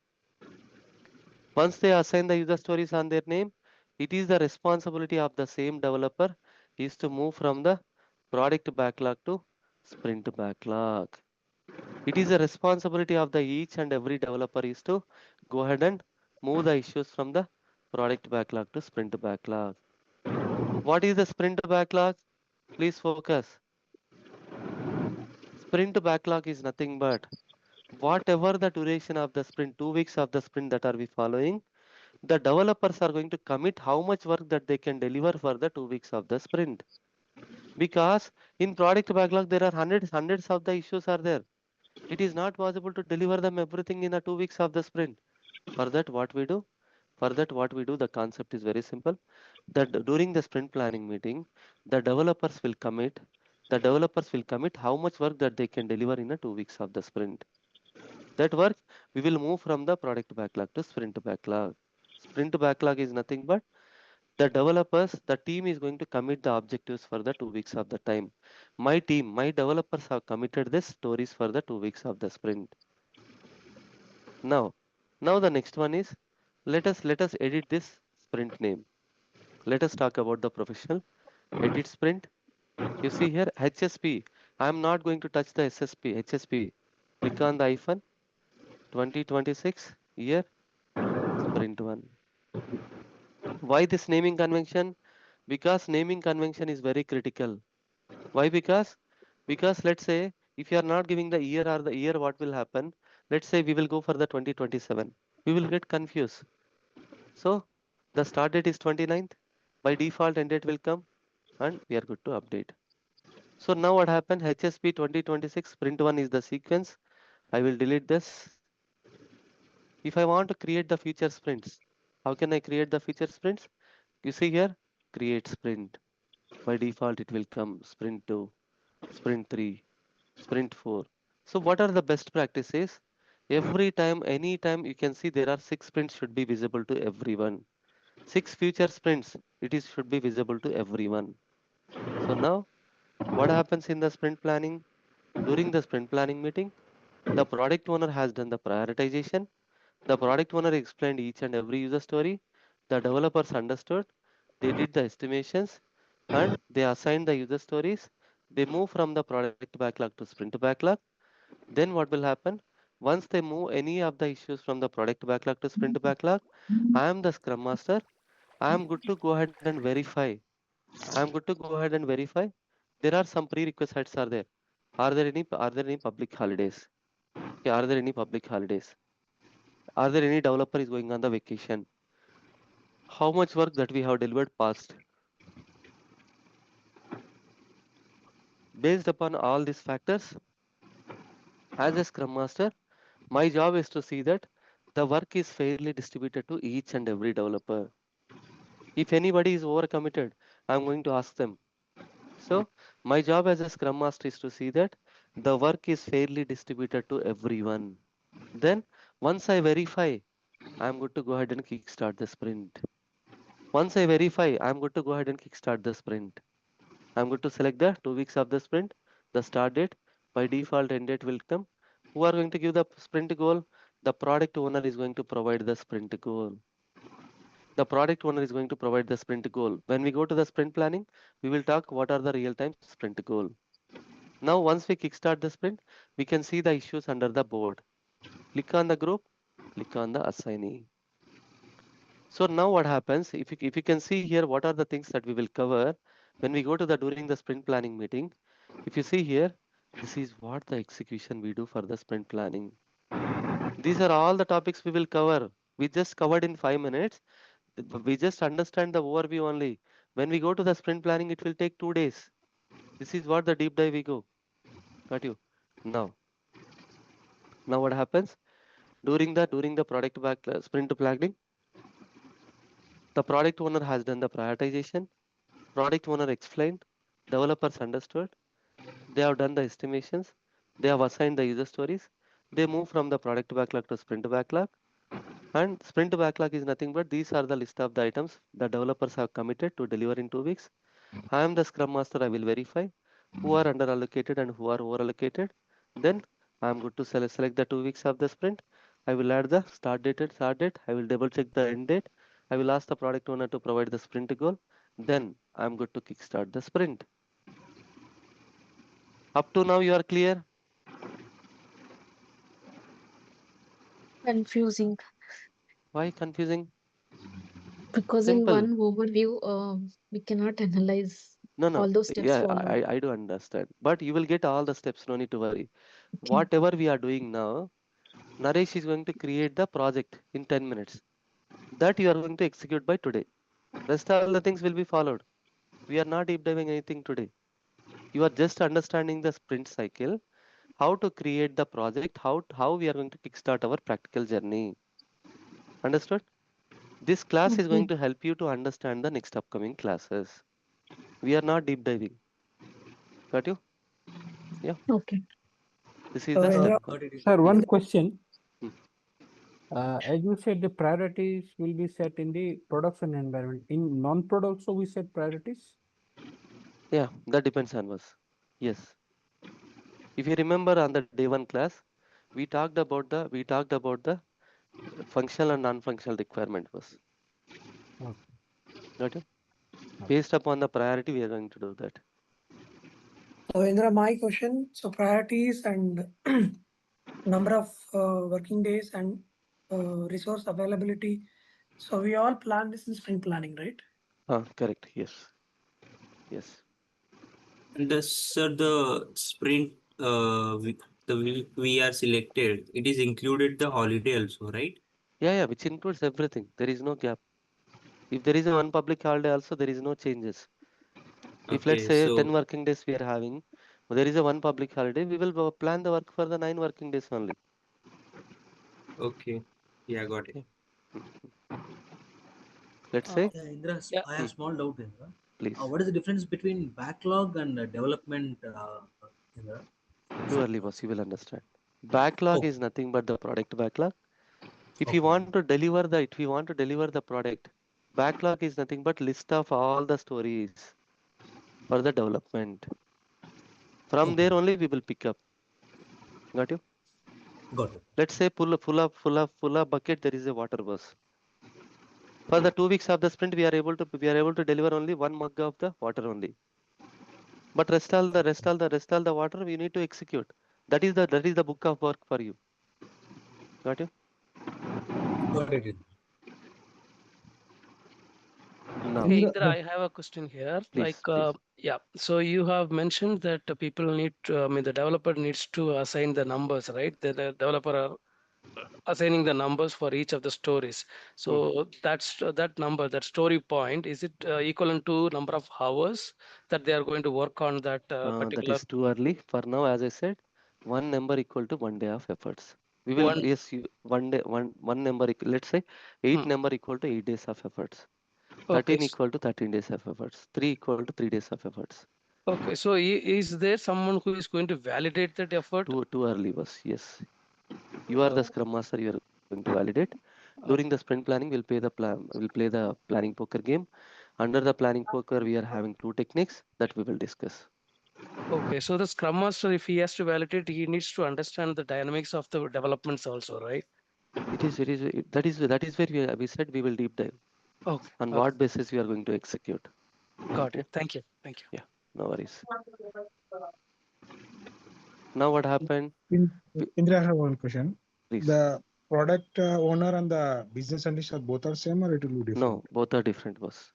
Once they assign the user stories on their name, it is the responsibility of the same developer is to move from the product backlog to sprint backlog. It is the responsibility of the each and every developer is to go ahead and move the issues from the product backlog to sprint backlog. What is the sprint backlog? Please focus. Sprint backlog is nothing but whatever the duration of the sprint, 2 weeks of the sprint that are we following, the developers are going to commit how much work that they can deliver for the 2 weeks of the sprint. Because in product backlog, there are hundreds of the issues are there. It is not possible to deliver them everything in the 2 weeks of the sprint. For that, what we do? For that, what we do, the concept is very simple. That during the sprint planning meeting, the developers will commit how much work that they can deliver in the 2 weeks of the sprint. That work, we will move from the product backlog to sprint backlog. Sprint backlog is nothing but the developers, the team is going to commit the objectives for the 2 weeks of the time. My team, my developers have committed this stories for the 2 weeks of the sprint. Now, now the next one is, let us edit this sprint name. Let us talk about the professional. Edit sprint. You see here HSP. I am not going to touch the SSP. HSP. Click on the hyphen 2026 year sprint one. Why this naming convention? Because naming convention is very critical. Why? Because let's say if you are not giving the year or the year, what will happen? Let's say we will go for the 2027. We will get confused. So the start date is 29th. By default, end date will come and we are good to update. So now what happened? HSP 2026 sprint one is the sequence. I will delete this. If I want to create the future sprints, how can I create the future sprints? You see here, create sprint. By default, it will come sprint 2, sprint 3, sprint 4. So what are the best practices? Every time, anytime you can see there are 6 sprints should be visible to everyone. 6 future sprints, it is should be visible to everyone. So now what happens in the sprint planning? During the sprint planning meeting, the product owner has done the prioritization. The product owner explained each and every user story. The developers understood. They did the estimations and they assigned the user stories. They move from the product backlog to sprint backlog. Then what will happen? Once they move any of the issues from the product backlog to sprint backlog, I am the Scrum Master. I am good to go ahead and verify. I am good to go ahead and verify. There are some prerequisites are there. Are there any public holidays? Okay, are there any public holidays? Are there any developer is going on the vacation? How much work that we have delivered past? Based upon all these factors, as a Scrum Master, my job is to see that the work is fairly distributed to each and every developer. If anybody is overcommitted, I'm going to ask them. So my job as a Scrum Master is to see that the work is fairly distributed to everyone. Then once I verify, I'm good to go ahead and kickstart the sprint. Once I verify, I'm good to go ahead and kickstart the sprint. I'm going to select the 2 weeks of the sprint, the start date. By default, end date will come. Who are going to give the sprint goal? The product owner is going to provide the sprint goal. The product owner is going to provide the sprint goal. When we go to the sprint planning, we will talk what are the real-time sprint goal. Now, once we kickstart the sprint, we can see the issues under the board. Click on the group, click on the assignee. So now what happens, if you can see here, what are the things that we will cover when we go to the during the sprint planning meeting. If you see here, this is what the execution we do for the sprint planning. These are all the topics we will cover. We just covered in 5 minutes. We just understand the overview only. When we go to the sprint planning, it will take 2 days. This is what the deep dive we go. Got you? Now, now what happens during the product back sprint planning? The product owner has done the prioritization. Product owner explained. Developers understood. They have done the estimations. They have assigned the user stories. They move from the product backlog to sprint backlog. And sprint backlog is nothing but these are the list of the items the developers have committed to deliver in 2 weeks. I am the Scrum Master. I will verify who are under allocated and who are over allocated. Then I am good to select the 2 weeks of the sprint. I will add the start date and start date. I will double check the end date. I will ask the product owner to provide the sprint goal. Then I am good to kickstart the sprint. Up to now, you are clear? Confusing Why confusing? because in Simple. one overview, we cannot analyze No, no. all those steps Yeah, followed. I do understand. But you will get all the steps. No need to worry. Okay. Whatever we are doing now, Naresh is going to create the project in 10 minutes. That you are going to execute by today. Rest all the things will be followed. We are not deep diving anything today. You are just understanding the sprint cycle, how to create the project, how we are going to kickstart our practical journey. Understood? This class is going Okay. to help you to understand the next upcoming classes. We are not deep diving. Got you? Yeah. Okay. This is So the step Indra, one. Sir, Hmm, one question. hmm. As you said, the priorities will be set in the production environment. In non-prod also, we set priorities. Yeah, that depends on us. Yes. If you remember on the day one class, we talked about the functional and non-functional requirement was. Okay. Got you? Okay. Based upon the priority, we are going to do that. so Indra, my question. So priorities and number of working days and resource availability. So we all plan this in sprint planning, right? Correct. Yes. Yes. And sir, the sprint the week we are selected, it is included the holiday also, right? Yeah, which includes everything. There is no gap. If there is a one public holiday also, there is no changes. If let's Okay, say 10 so working days we are having, there is a one public holiday, we will plan the work for the 9 working days only. okay, yeah, got it. Yeah. Mm. Let's Uh, say, Yeah, Indra, yeah. I have small doubt, Indra. please. What is the difference between backlog and development, Indra? Too early, boss, you will understand. Backlog Oh, is nothing but the product backlog. okay. If you want to deliver the product, backlog is nothing but list of all the stories for the development. From Okay. there only we will pick up. Got you? Got it. Let's say full up bucket, there is a water bus. For the 2 weeks of the sprint, we are able to deliver only one mug of the water only. But rest all the water we need to execute. That is the book of work for you. Got you? Got it. Now, Hey, Indra, Indra, I have a question here. please, please. Yeah, so you have mentioned that people need to, I mean, the developer needs to assign the numbers, right? The developer are assigning the numbers for each of the stories. Hmm. So that's that number, that story point, is it equivalent to number of hours that they are going to work on that That particular is too early. For now, as I said, one number equal to 1 day of efforts. We will, one? yes, one day, one number, let's say Hmm. 8 number equal to 8 days of efforts. Okay, 13 equal to 13 days of efforts. 3 equal to 3 days of efforts. okay. So is there someone who is going to validate that effort? Too early was, yes. You are the Oh, scrum master, you are going to validate. During the sprint planning, we'll play the planning poker game. Under the planning poker, we are having two techniques that we will discuss. Okay, so the Scrum Master, if he has to validate, he needs to understand the dynamics of the developments also, right? That is where we said we will deep dive Okay, on okay, what basis we are going to execute. got Yeah, it. Thank you. Thank you. yeah, no worries. Now what happened? Indra, I have one question. Please. The product owner and the business analyst are both are same or it will be different? No, both are different, boss.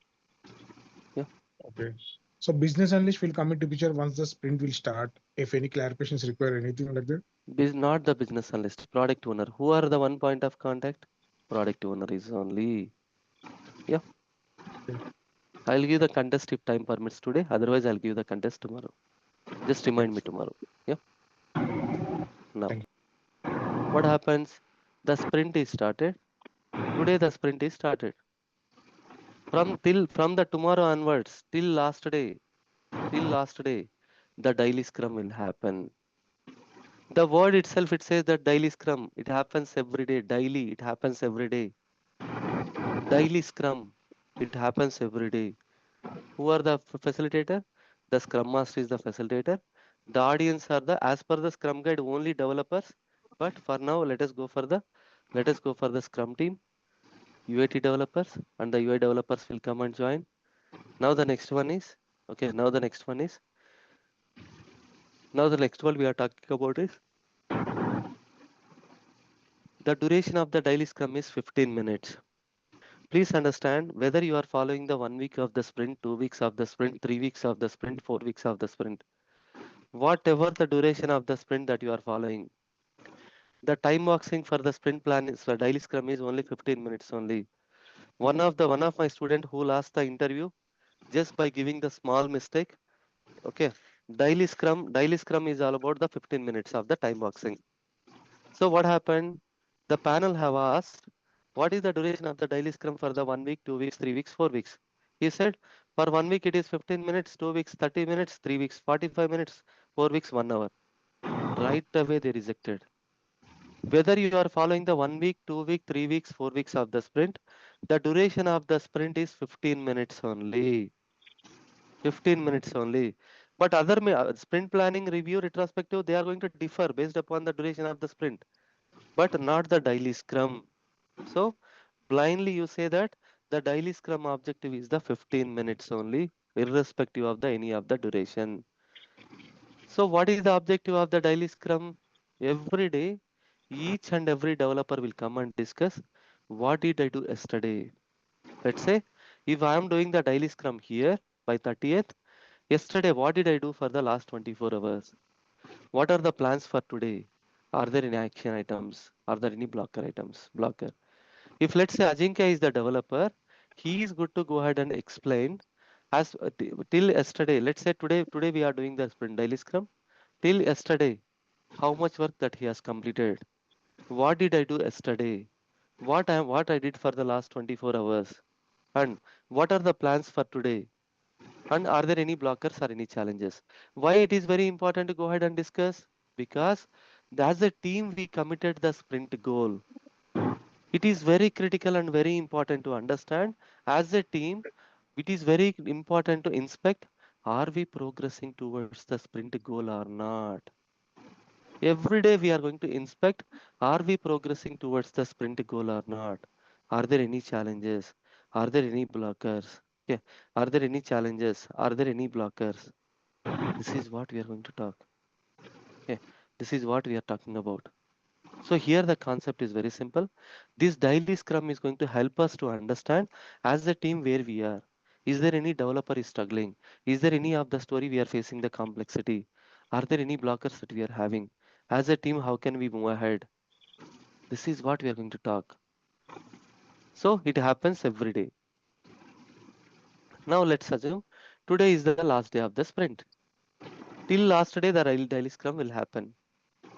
Yeah. Okay. So business analyst will come into picture once the sprint will start. If any clarifications require anything like that. Not the business analyst, product owner. Who are the one point of contact? Product owner is only. Yeah. Okay. I'll give the contest if time permits today. Otherwise, I'll give the contest tomorrow. Just remind me tomorrow. Yeah. Now, Thank what happens? The sprint is started. Today, the sprint is started. From the tomorrow onwards, till last day, the daily scrum will happen. The word itself, it says that daily scrum. It happens every day. Daily, it happens every day. Daily scrum, it happens every day. Who are the facilitator? The scrum master is the facilitator. The audience are the, as per the scrum guide, only developers. But for now, let us go for the scrum team, UAT developers, and the UI developers will come and join. Now the next one is, okay, now the next one we are talking about is, the duration of the daily scrum is 15 minutes. Please understand whether you are following the 1 week of the sprint, 2 weeks of the sprint, 3 weeks of the sprint, 4 weeks of the sprint. Whatever the duration of the sprint that you are following, the time boxing for the sprint plan is for daily scrum is only 15 minutes only. One of my student who lost the interview just by giving the small mistake. Okay, daily scrum is all about the 15 minutes of the time boxing. So what happened? The panel have asked, what is the duration of the daily scrum for the 1 week, 2 weeks, 3 weeks, 4 weeks? He said, for 1 week it is 15 minutes, 2 weeks 30 minutes, 3 weeks 45 minutes, 4 weeks 1 hour. Right away they rejected. Whether you are following the 1 week, 2 week, 3 weeks, 4 weeks of the sprint, the duration of the sprint is 15 minutes only. 15 minutes only. But other sprint planning, review, retrospective, they are going to differ based upon the duration of the sprint, but not the daily scrum. So blindly you say that the daily scrum objective is the 15 minutes only, irrespective of the any of the duration. So what is the objective of the daily scrum? Every day, each and every developer will come and discuss what did I do yesterday. Let's say if I am doing the daily scrum here by 30th, yesterday what did I do for the last 24 hours? What are the plans for today? Are there any action items? Are there any blocker items? Blocker. If let's say Ajinkya is the developer, he is good to go ahead and explain as till yesterday. Let's say today we are doing the sprint daily scrum. Till yesterday, how much work that he has completed? What did I do yesterday? What I did for the last 24 hours? And what are the plans for today? And are there any blockers or any challenges? Why it is very important to go ahead and discuss? Because as a team we committed the sprint goal. It is very critical and very important to understand as a team. It is very important to inspect, are we progressing towards the sprint goal or not? Every day we are going to inspect, are we progressing towards the sprint goal or not? Are there any challenges? Are there any blockers? Yeah. Are there any challenges? Are there any blockers? This is what we are going to talk. Yeah. This is what we are talking about. So here the concept is very simple. This daily scrum is going to help us to understand as a team where we are. Is there any developer is struggling? Is there any of the story we are facing the complexity? Are there any blockers that we are having? As a team, how can we move ahead? This is what we are going to talk. So it happens every day. Now let's assume today is the last day of the sprint. Till last day, the daily scrum will happen.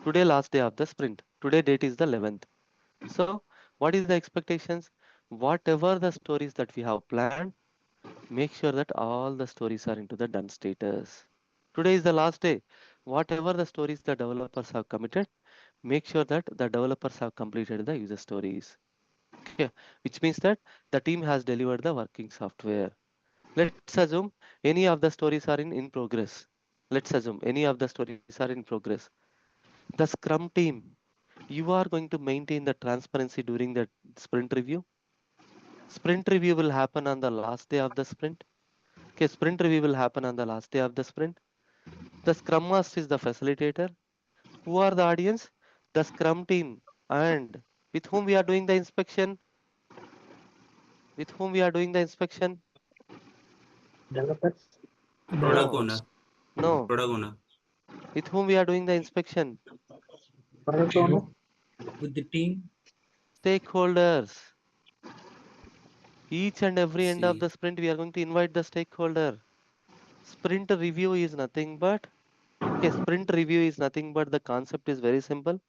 Today, last day of the sprint. Today date is the 11th. So what is the expectations? Whatever the stories that we have planned, make sure that all the stories are into the done status. Today is the last day. Whatever the stories the developers have committed, make sure that the developers have completed the user stories. Okay, which means that the team has delivered the working software. Let's assume any of the stories are in progress. Let's assume any of the stories are in progress. The Scrum team, you are going to maintain the transparency during the sprint review. Sprint review will happen on the last day of the sprint. Okay, sprint review will happen on the last day of the sprint. The Scrum Master is the facilitator. Who are the audience? The Scrum team. And with whom we are doing the inspection? With whom we are doing the inspection? Developers. Product No, Developers. owner. no. Product owner. With whom we are doing the inspection? Product owner. with the team. Stakeholders. Each and every end of See, the sprint, we are going to invite the stakeholder. Sprint review is nothing but, okay, sprint review is nothing but the concept is very simple.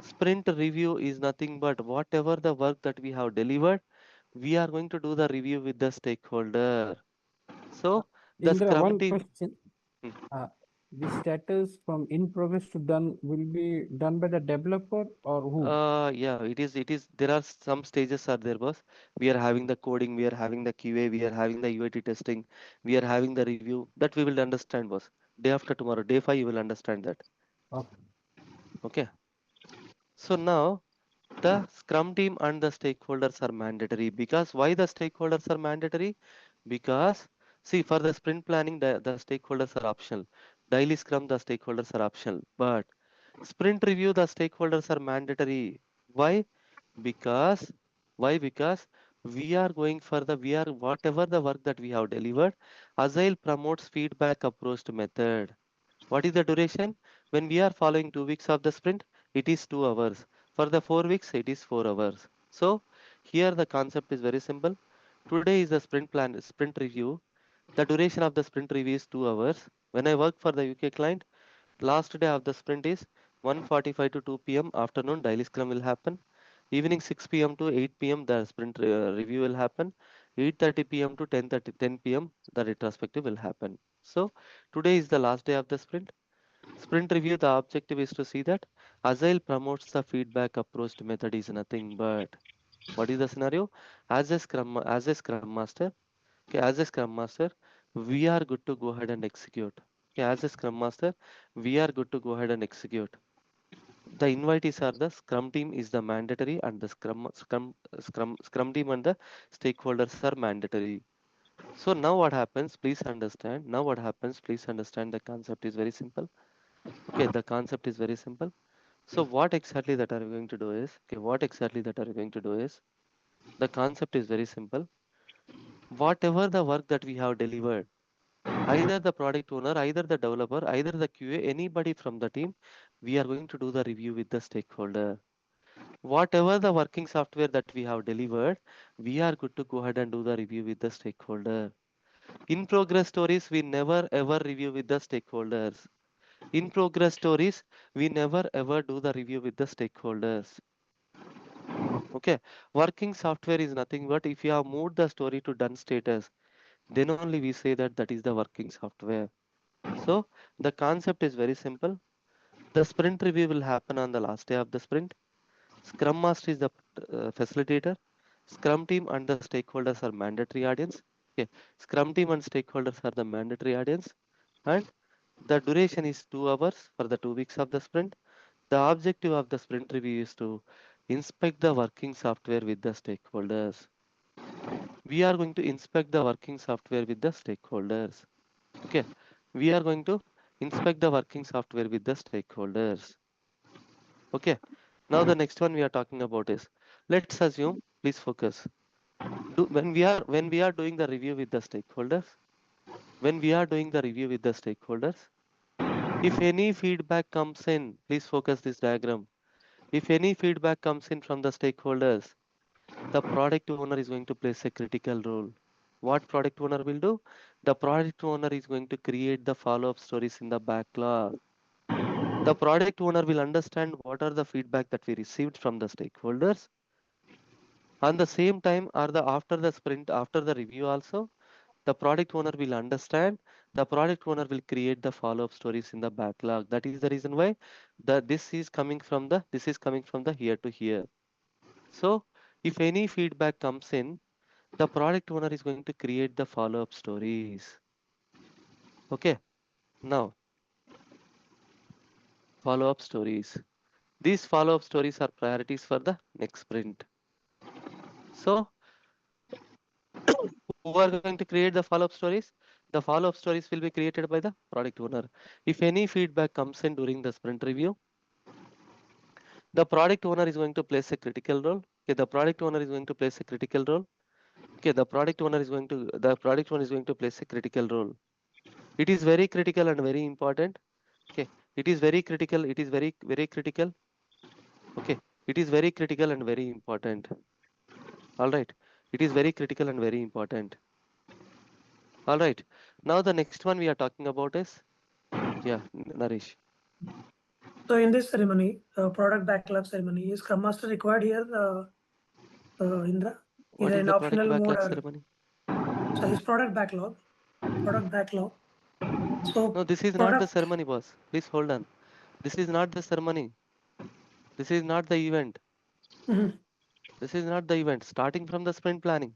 Sprint review is nothing but whatever the work that we have delivered, we are going to do the review with the stakeholder. So the Indra, Scrum one team, question. hmm, The status from in progress to done will be done by the developer or who? yeah, it is. There are some stages are there, boss. We are having the coding, we are having the QA, we are having the UAT testing, we are having the review. That we will understand, boss. Day after tomorrow, day 5, you will understand that. Okay. Okay. So now the Scrum team and the stakeholders are mandatory. Because why the stakeholders are mandatory? Because see, for the sprint planning, the stakeholders are optional. Daily Scrum, the stakeholders are optional. But sprint review, the stakeholders are mandatory. Why? Because Because we are going for the we are whatever the work that we have delivered. Agile promotes feedback approach method. What is the duration? When we are following 2 weeks of the sprint, it is 2 hours. For the 4 weeks, it is 4 hours. So here the concept is very simple. Today is the sprint review. The duration of the sprint review is 2 hours. When I work for the UK client, last day of the sprint is 1:45 to 2 p.m. afternoon daily scrum will happen. Evening 6 p.m. to 8 p.m. the sprint review will happen. 8:30 p.m. to 10 p.m. the retrospective will happen. So today is the last day of the sprint. Sprint review, the objective is to see that Agile promotes the feedback approach method is nothing but what is the scenario? As a Scrum Master, okay, as a Scrum Master, we are good to go ahead and execute. Okay, as a Scrum Master, we are good to go ahead and execute. The invitees are the Scrum team is the mandatory and the Scrum team and the stakeholders are mandatory. So now what happens? Please understand. Now what happens? Please understand the concept is very simple. Okay, the concept is very simple. So what exactly that are we going to do is, okay, what exactly that are we going to do is, the concept is very simple. Whatever the work that we have delivered, either the product owner, either the developer, either the QA, anybody from the team, we are going to do the review with the stakeholder. Whatever the working software that we have delivered, we are good to go ahead and do the review with the stakeholder. In progress stories, we never ever review with the stakeholders. In progress stories, we never ever do the review with the stakeholders. Okay, working software is nothing but if you have moved the story to done status, then only we say that that is the working software. So the concept is very simple. The sprint review will happen on the last day of the sprint. Scrum Master is the facilitator. Scrum team and the stakeholders are mandatory audience. Okay, Scrum team and stakeholders are the mandatory audience, and the duration is 2 hours for the 2 weeks of the sprint. The objective of the sprint review is to inspect the working software with the stakeholders. We are going to inspect the working software with the stakeholders. Okay, we are going to inspect the working software with the stakeholders. Okay, now the next one we are talking about is, let's assume, please focus. When we are doing the review with the stakeholders, when we are doing the review with the stakeholders, if any feedback comes in, please focus this diagram. If any feedback comes in from the stakeholders, the product owner is going to play a critical role. What product owner will do? The product owner is going to create the follow-up stories in the backlog. The product owner will understand what are the feedback that we received from the stakeholders. On the same time, or the after the sprint, after the review also, the product owner will understand. The product owner will create the follow-up stories in the backlog. That is the reason why this is coming from the here to here. So if any feedback comes in, the product owner is going to create the follow-up stories. Okay. Now, follow-up stories. These follow-up stories are priorities for the next sprint. So, who are going to create the follow-up stories? The follow-up stories will be created by the product owner. If any feedback comes in during the sprint review, the product owner is going to place a critical role. Okay, the product owner is going to place a critical role. Okay, the product owner is going to place a critical role. It is very critical and very important. Okay, it is very critical. It is very critical. Okay, it is very critical and very important. All right, it is very critical and very important. All right, now the next one we are talking about is, yeah, Naresh. So in this ceremony, product backlog ceremony, is Scrum Master required here, Indra? What Is is an the product optional mode backlog or ceremony? so this product backlog, product backlog. So No, this is not the product, ceremony, boss. Please hold on. This is not the ceremony. This is not the event. mhm. This is not the event. Starting from the sprint planning.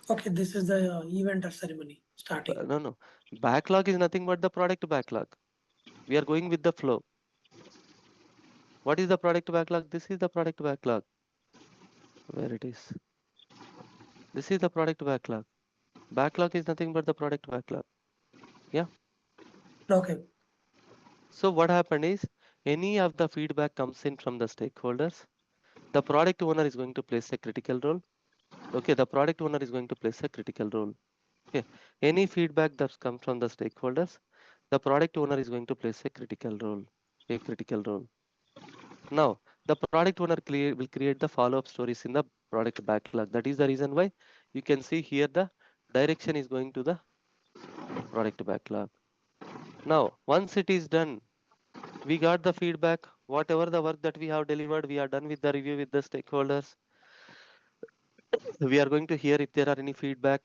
Okay, this is the event or ceremony starting. No, no. Backlog is nothing but the product backlog. We are going with the flow. What is the product backlog? This is the product backlog. Where it is. This is the product backlog. Backlog is nothing but the product backlog. Yeah. Okay. So what happened is any of the feedback comes in from the stakeholders. The product owner is going to place a critical role. Okay, the product owner is going to place a critical role. Okay, any feedback that comes from the stakeholders, the product owner is going to place a critical role. A critical role. Now, the product owner will create the follow-up stories in the product backlog. That is the reason why you can see here the direction is going to the product backlog. Now, once it is done, we got the feedback. Whatever the work that we have delivered, we are done with the review with the stakeholders. We are going to hear if there are any feedback.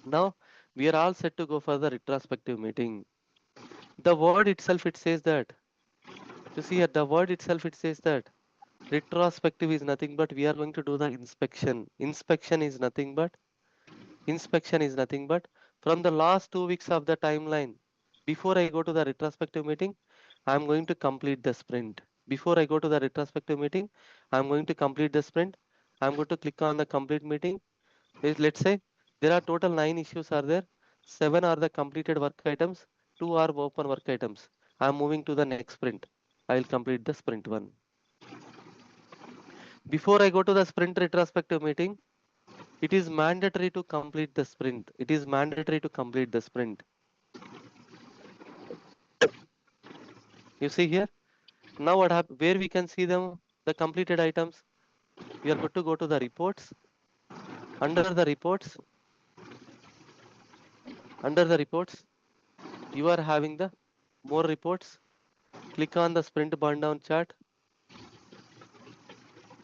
Now, we are all set to go for the retrospective meeting. The word itself, it says that. You see at the word itself, it says that retrospective is nothing but we are going to do the inspection. Inspection is nothing but from the last 2 weeks of the timeline. Before I go to the retrospective meeting, I'm going to complete the sprint. Before I go to the retrospective meeting, I'm going to complete the sprint. I'm going to click on the complete meeting. Let's say there are total 9 issues are there. 7 are the completed work items. 2 are open work items. I'm moving to the next sprint. I will complete the sprint 1. Before I go to the sprint retrospective meeting, it is mandatory to complete the sprint. It is mandatory to complete the sprint. You see here. Now what happens? Where we can see them, the completed items. We are good to go to the reports. Under the reports, you are having the more reports. Click on the sprint burn down chart.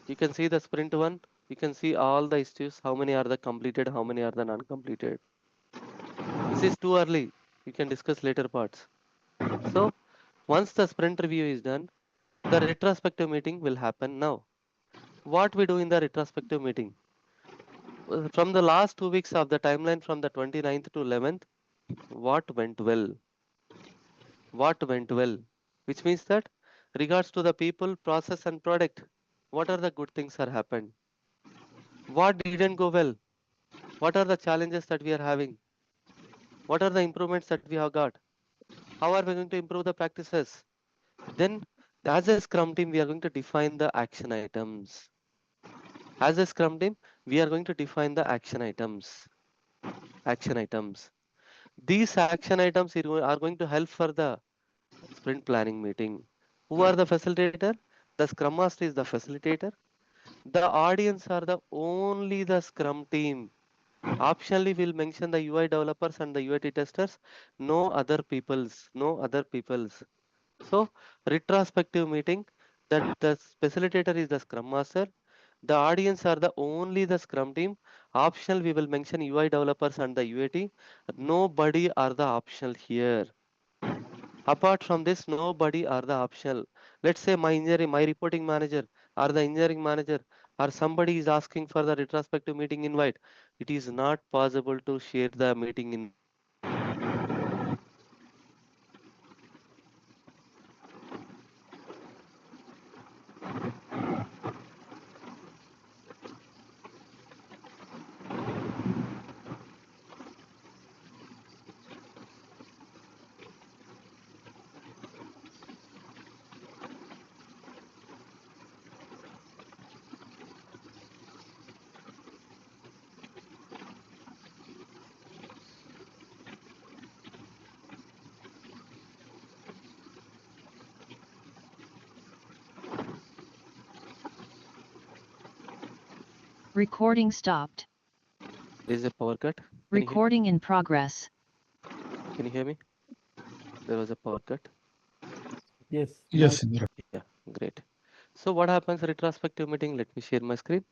You can see the sprint 1. You can see all the issues. How many are the completed? How many are the non-completed? This is too early. You can discuss later parts. So once the sprint review is done, the retrospective meeting will happen now. What we do in the retrospective meeting? From the last 2 weeks of the timeline from the 29th to 11th, what went well? What went well? Which means that regards to the people, process and product, what are the good things are happened? What didn't go well? What are the challenges that we are having? What are the improvements that we have got? How are we going to improve the practices? Then as a Scrum team, we are going to define the action items. As a Scrum team, we are going to define the action items. Action items. These action items are going to help for the sprint planning meeting. Who are the facilitator? The Scrum Master is the facilitator. The audience are the only the Scrum team. Optionally, we'll mention the UI developers and the UAT testers. No other peoples. No other peoples. So retrospective meeting, that the facilitator is the Scrum Master. The audience are the only the Scrum team. Optional, we will mention UI developers and the UAT. Nobody are the optional here. Apart from this, nobody are the optional. Let's say my reporting manager or the engineering manager or somebody is asking for the retrospective meeting invite. It is not possible to share the meeting invite. Recording stopped. There is a power cut. Can Recording in progress. you hear me? There was a power cut. Yes. Yes, Indra. Yeah, great. So what happens retrospective meeting? Let me share my screen.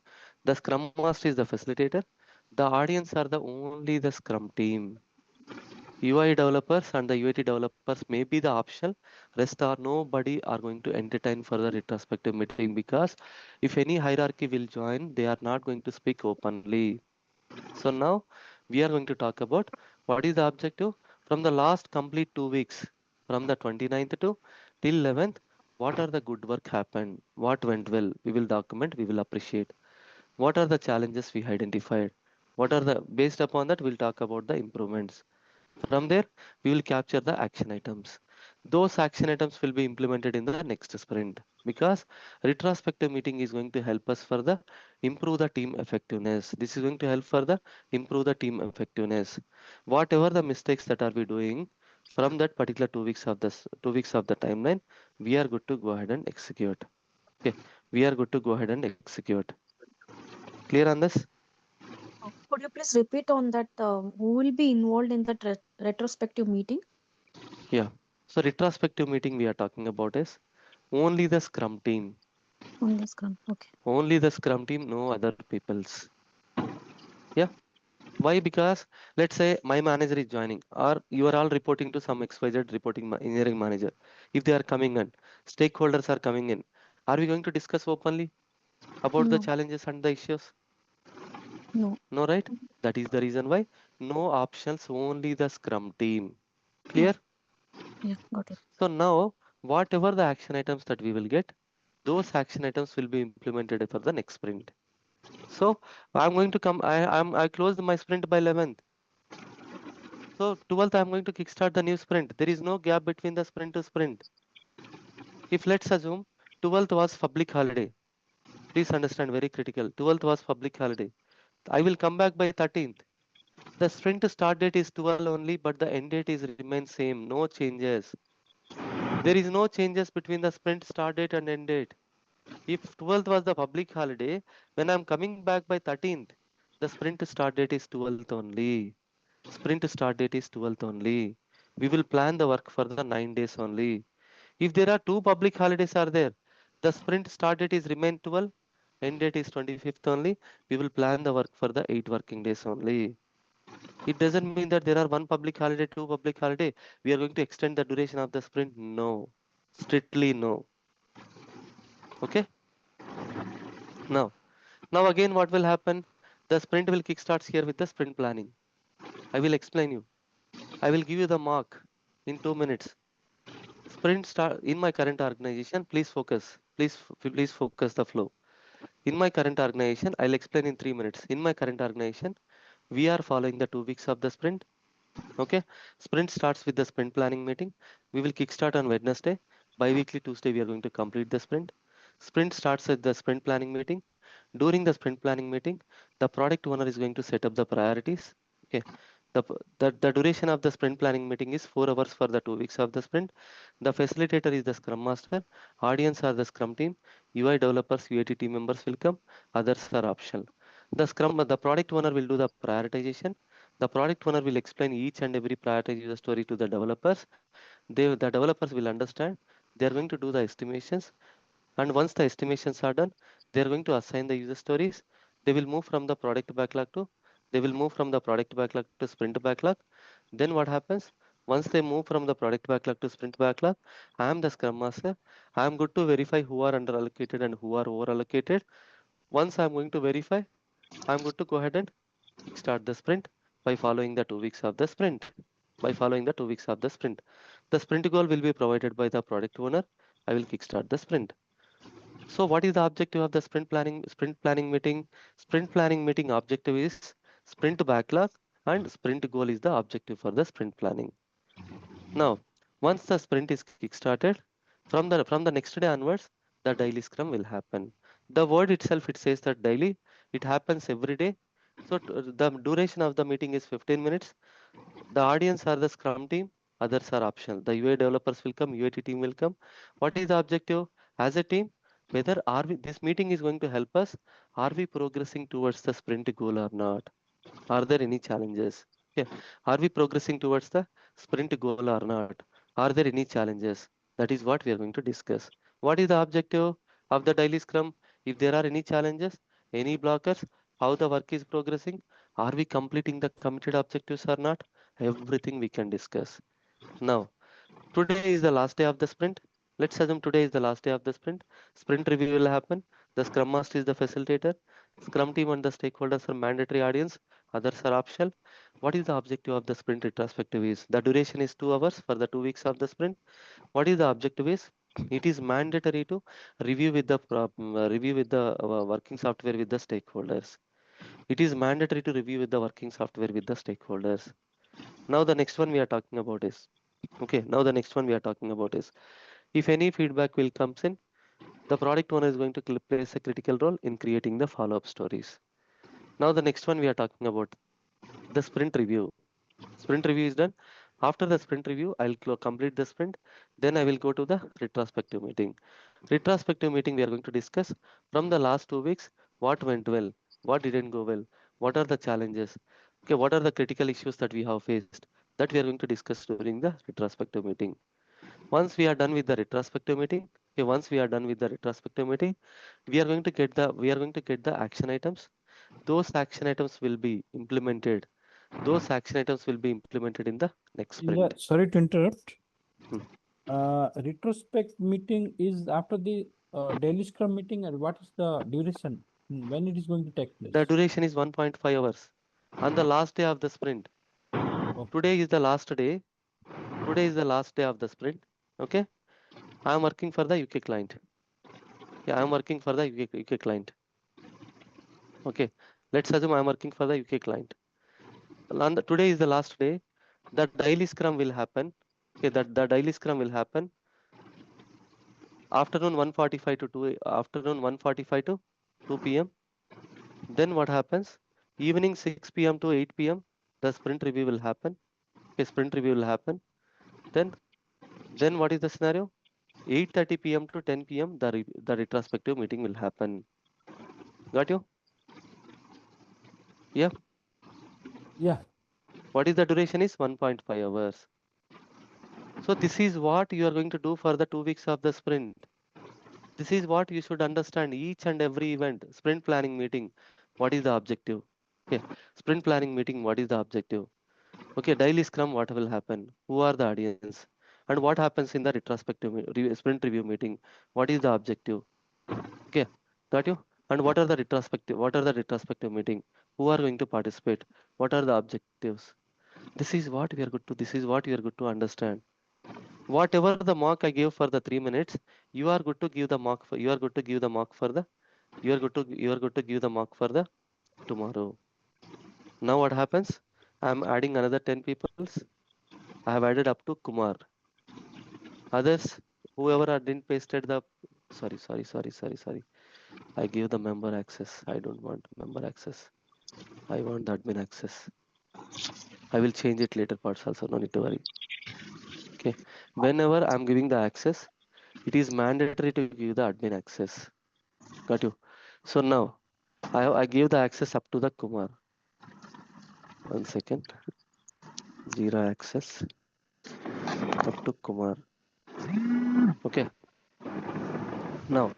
The Scrum Master is the facilitator. The audience are the only the Scrum team. UI developers and the UAT developers may be the optional. Rest are nobody are going to entertain for the retrospective meeting, because if any hierarchy will join, they are not going to speak openly. So now we are going to talk about what is the objective from the last complete 2 weeks, from the 29th to till 11th. What are the good work happened? What went well? We will document, we will appreciate. What are the challenges we identified? What are the, based upon that, we'll talk about the improvements. From there, we will capture the action items. Those action items will be implemented in the next sprint, because retrospective meeting is going to help us further improve the team effectiveness. This is going to help further improve the team effectiveness. Whatever the mistakes that are we doing from that particular 2 weeks of this 2 weeks of the timeline, we are good to go ahead and execute. Okay, we are good to go ahead and execute. Clear on this? Could you please repeat on that? Who will be involved in that retrospective meeting? Yeah. So retrospective meeting we are talking about is only the Scrum team. On the Scrum. Okay. Only the Scrum team, no other people's. Yeah. Why? Because let's say my manager is joining, or you are all reporting to some XYZ engineering manager. If they are coming in, stakeholders are coming in. Are we going to discuss openly about the No. challenges and the issues? No. No, right? That is the reason why no options, only the Scrum team. Oh, Clear? yeah, got it. So now, whatever the action items that we will get, those action items will be implemented for the next sprint. So I'm going to come. I closed my sprint by 11th. So 12th, I'm going to kickstart the new sprint. There is no gap between the sprint to sprint. If let's assume 12th was public holiday, please understand, very critical. 12th was public holiday. I will come back by 13th. The sprint start date is 12 only, but the end date is remains same. No changes. There is no changes between the sprint start date and end date. If 12th was the public holiday, when I'm coming back by 13th, the sprint start date is 12th only. Sprint start date is 12th only. We will plan the work for the 9 days only. If there are two public holidays are there, the sprint start date is remain 12, end date is 25th only. We will plan the work for the 8 working days only. It doesn't mean that there are one public holiday, two public holiday. We are going to extend the duration of the sprint. No, strictly no. Okay. Now, again, what will happen? The sprint will kickstarts here with the sprint planning. I will explain you. I will give you the mark in 2 minutes. Sprint start in my current organization. Please focus. Please focus the flow. In my current organization, I'll explain in 3 minutes. In my current organization, we are following the 2 weeks of the sprint. Okay. Sprint starts with the sprint planning meeting. We will kickstart on Wednesday. Bi-weekly Tuesday, we are going to complete the sprint. Sprint starts at the sprint planning meeting. During the sprint planning meeting, the product owner is going to set up the priorities. Okay. The duration of the sprint planning meeting is 4 hours for the 2 weeks of the sprint. The facilitator is the Scrum Master. Audience are the Scrum team. UI developers, UAT team members will come. Others are optional. The product owner will do the prioritization. The product owner will explain each and every prioritized user story to the developers. The developers will understand. They are going to do the estimations. And once the estimations are done, they are going to assign the user stories. They will move from the product backlog to sprint backlog. Then what happens? Once they move from the product backlog to sprint backlog, I am the Scrum Master. I am good to verify who are under allocated and who are over allocated. Once I am going to verify, I am good to go ahead and kickstart the sprint by following the 2 weeks of the sprint. By following the 2 weeks of the sprint, the sprint goal will be provided by the product owner. I will kickstart the sprint. So what is the objective of the sprint planning meeting? Sprint planning meeting objective is sprint backlog, and sprint goal is the objective for the sprint planning. Now, once the sprint is kickstarted, from the next day onwards, the daily scrum will happen. The word itself, it says that daily, it happens every day. So the duration of the meeting is 15 minutes. The audience are the Scrum team, others are optional. The UA developers will come, UAT team will come. What is the objective? As a team, whether this meeting is going to help us, are we progressing towards the sprint goal or not? Are there any challenges? Okay. Are we progressing towards the sprint goal or not? Are there any challenges? That is what we are going to discuss. What is the objective of the daily scrum? If there are any challenges, any blockers, how the work is progressing, are we completing the committed objectives or not? Everything we can discuss. Now, today is the last day of the sprint. Let's assume today is the last day of the sprint. Sprint review will happen. The Scrum Master is the facilitator. Scrum team and the stakeholders are mandatory audience. Others are optional. What is the objective of the sprint retrospective is? The duration is 2 hours for the 2 weeks of the sprint. What is the objective is? It is mandatory to review with the working software with the stakeholders. It is mandatory to review with the working software with the stakeholders. Now the next one we are talking about is, okay, now the next one we are talking about is, if any feedback will comes in, the product owner is going to plays a critical role in creating the follow-up stories. Now the next one we are talking about, the sprint review. Sprint review is done. After the sprint review, I'll complete the sprint. Then I will go to the retrospective meeting. Retrospective meeting, we are going to discuss from the last 2 weeks, what went well, what didn't go well, what are the challenges, okay, what are the critical issues that we have faced, that we are going to discuss during the retrospective meeting. Once we are done with the retrospective meeting, okay, once we are done with the retrospective meeting, we are going to get the action items. Those action items will be implemented. Those action items will be implemented in the next sprint. Yeah, sorry to interrupt. Hmm. Retrospect meeting is after the daily scrum meeting, and what is the duration? When it is going to take place? The duration is 1.5 hours. On the last day of the sprint. Okay. Today is the last day. Today is the last day of the sprint. Okay. I am working for the UK client. Yeah, I am working for the UK client. Okay. Let's assume I am working for the UK client. Today is the last day. The daily scrum will happen. Okay, that the daily scrum will happen afternoon 1:45 to 2 p.m. Then what happens? Evening 6 p.m. to 8 p.m. the sprint review will happen. Okay, sprint review will happen. Then what is the scenario? 8:30 p.m. to 10 p.m. the retrospective meeting will happen. Got you? Yeah. Yeah. What is the duration is 1.5 hours. So this is what you are going to do for the 2 weeks of the sprint. This is what you should understand each and every event. Sprint planning meeting, what is the objective? Okay, sprint planning meeting, what is the objective? Okay, daily scrum, what will happen? Who are the audience? And what happens in the retrospective sprint review meeting? What is the objective? Okay, got you? And what are the retrospective meeting? Who are going to participate? What are the objectives? This is what we are good to. This is what you are good to understand. Whatever the mark I gave for the 3 minutes, you are good to give the mark for. You are good to give the mark for the. You are good to give the mark for the tomorrow. Now what happens? I am adding another 10 peoples. I have added up to Kumar. Others, whoever didn't pasted the. Sorry. I give the member access. I don't want member access. I want the admin access. I will change it later parts also. No need to worry. Okay. Whenever I'm giving the access, it is mandatory to give the admin access. Got you? So now I give the access up to the Kumar. 1 second. Jira access up to Kumar. Okay. Now,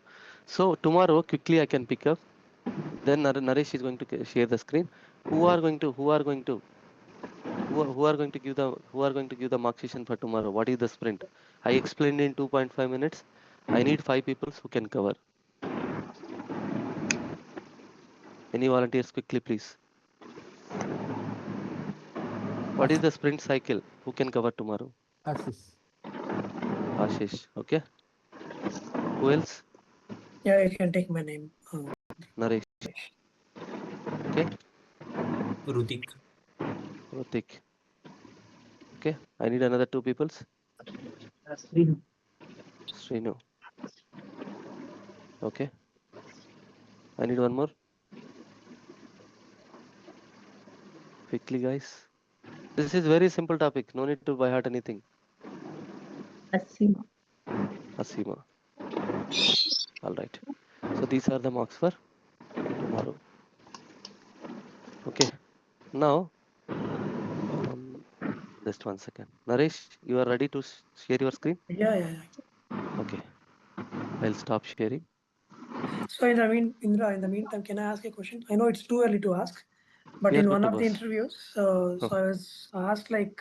so tomorrow quickly I can pick up. Then Naresh is going to share the screen. Who are going to give the mark session for tomorrow? What is the sprint? I explained in 2.5 minutes. I need 5 people who can cover. Any volunteers quickly, please? What is the sprint cycle? Who can cover tomorrow? Ashish. Okay. Who else? Yeah, you can take my name. Naresh. Okay. Rutik. Okay. I need another 2 peoples. Srinu. Okay. I need one more. Quickly, guys. This is very simple topic. No need to by heart anything. Asima. All right. So these are the marks for tomorrow. Okay. Now, just 1 second. Naresh, you are ready to share your screen? Yeah. Okay. I'll stop sharing. So Indra, in the meantime, can I ask a question? I know it's too early to ask, but We are in good one to of the boss. interviews, so I was asked like,